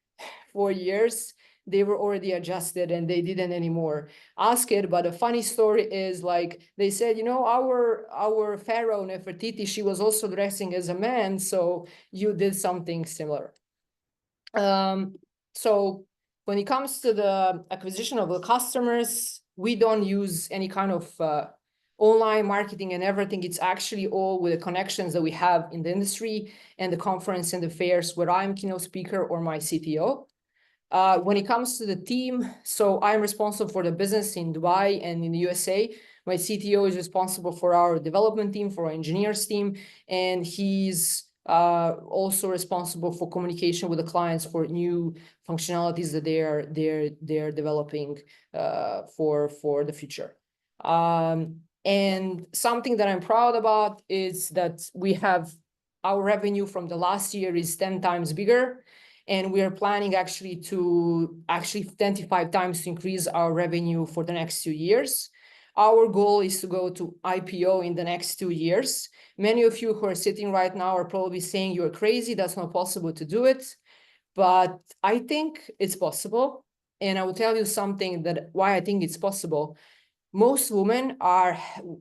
4 years, they were already adjusted and they didn't anymore ask it. But a funny story is, like, they said, our pharaoh Nefertiti, she was also dressing as a man. So you did something similar. So when it comes to the acquisition of the customers, we don't use any kind of online marketing and everything. It's actually all with the connections that we have in the industry and the conference and the fairs where I'm keynote speaker or my CTO. When it comes to the team, so I'm responsible for the business in Dubai and in the USA. My CTO is responsible for our development team, for our engineers team, and he's also responsible for communication with the clients for new functionalities that they're developing for the future. And something that I'm proud about is that we have our revenue from the last year is 10 times bigger. And we are planning actually 25 times to increase our revenue for the next 2 years. Our goal is to go to IPO in the next 2 years. Many of you who are sitting right now are probably saying you're crazy, that's not possible to do it. But I think it's possible. And I will tell you something that why I think it's possible. Most women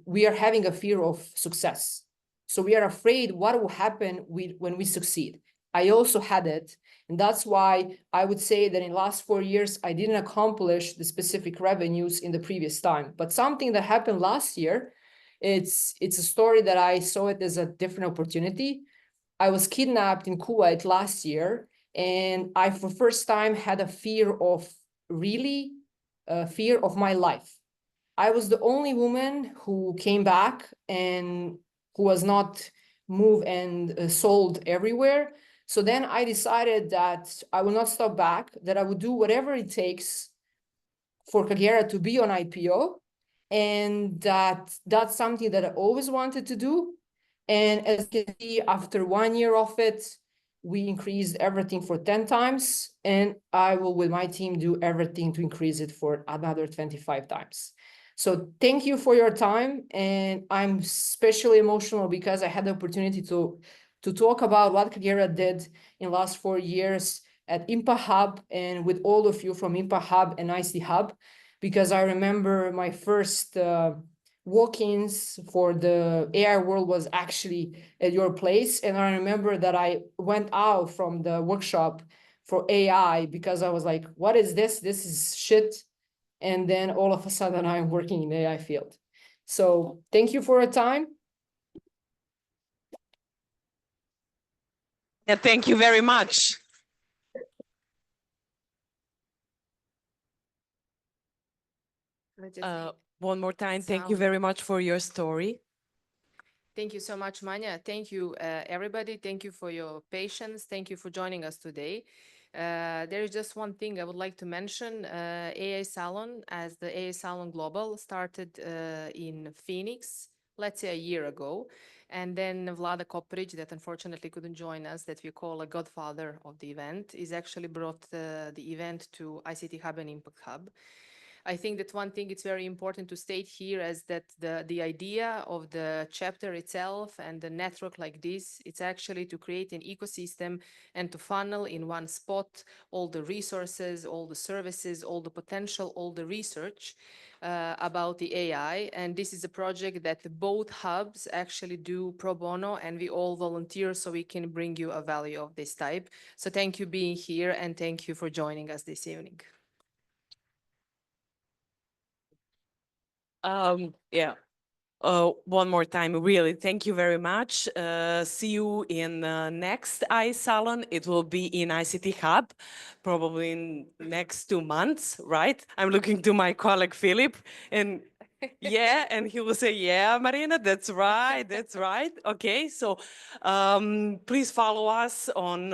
we are having a fear of success. So we are afraid what will happen when we succeed. I also had it. And that's why I would say that in the last 4 years, I didn't accomplish the specific revenues in the previous time. But something that happened last year, it's a story that I saw it as a different opportunity. I was kidnapped in Kuwait last year, and I, for the first time, had a fear of fear of my life. I was the only woman who came back and who was not moved and sold everywhere. So then I decided that I will not stop back, that I would do whatever it takes for Kagera to be on IPO. And that's something that I always wanted to do. And as you can see, after 1 year of it, we increased everything for 10 times. And I will, with my team, do everything to increase it for another 25 times. So thank you for your time. And I'm especially emotional because I had the opportunity to talk about what Kagera did in the last 4 years at Impact Hub and with all of you from Impact Hub and ICT Hub, because I remember my first walk-ins for the AI world was actually at your place. And I remember that I went out from the workshop for AI because I was like, what is this? This is shit. And then all of a sudden I'm working in the AI field. So thank you for your time. Yeah, thank you very much. One more time, thank you very much for your story. Thank you so much, Manya. Thank you, everybody. Thank you for your patience. Thank you for joining us today. There is just one thing I would like to mention. AI Salon, as the AI Salon Global, started in Phoenix, let's say a year ago. And then Vlada Koprić, that unfortunately couldn't join us, that we call a godfather of the event, is actually brought the event to ICT Hub and Impact Hub. I think that one thing it's very important to state here is that the idea of the chapter itself and the network like this, it's actually to create an ecosystem and to funnel in one spot all the resources, all the services, all the potential, all the research about the AI. And this is a project that both hubs actually do pro bono, and we all volunteer so we can bring you a value of this type. So thank you being here and thank you for joining us this evening. Yeah. One more time, really, thank you very much. See you in next AI Salon. It will be in ICT Hub, probably in next 2 months, right? I'm looking to my colleague Philip, and yeah, and he will say, yeah, Marina, that's right, that's right. Okay, so please follow us on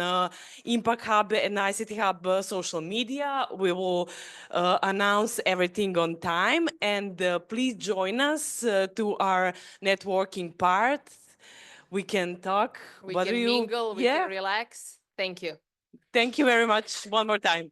Impact Hub and ICT Hub social media. We will announce everything on time, and please join us to our networking part. We can talk. We can mingle, we can relax. Thank you. Thank you very much one more time.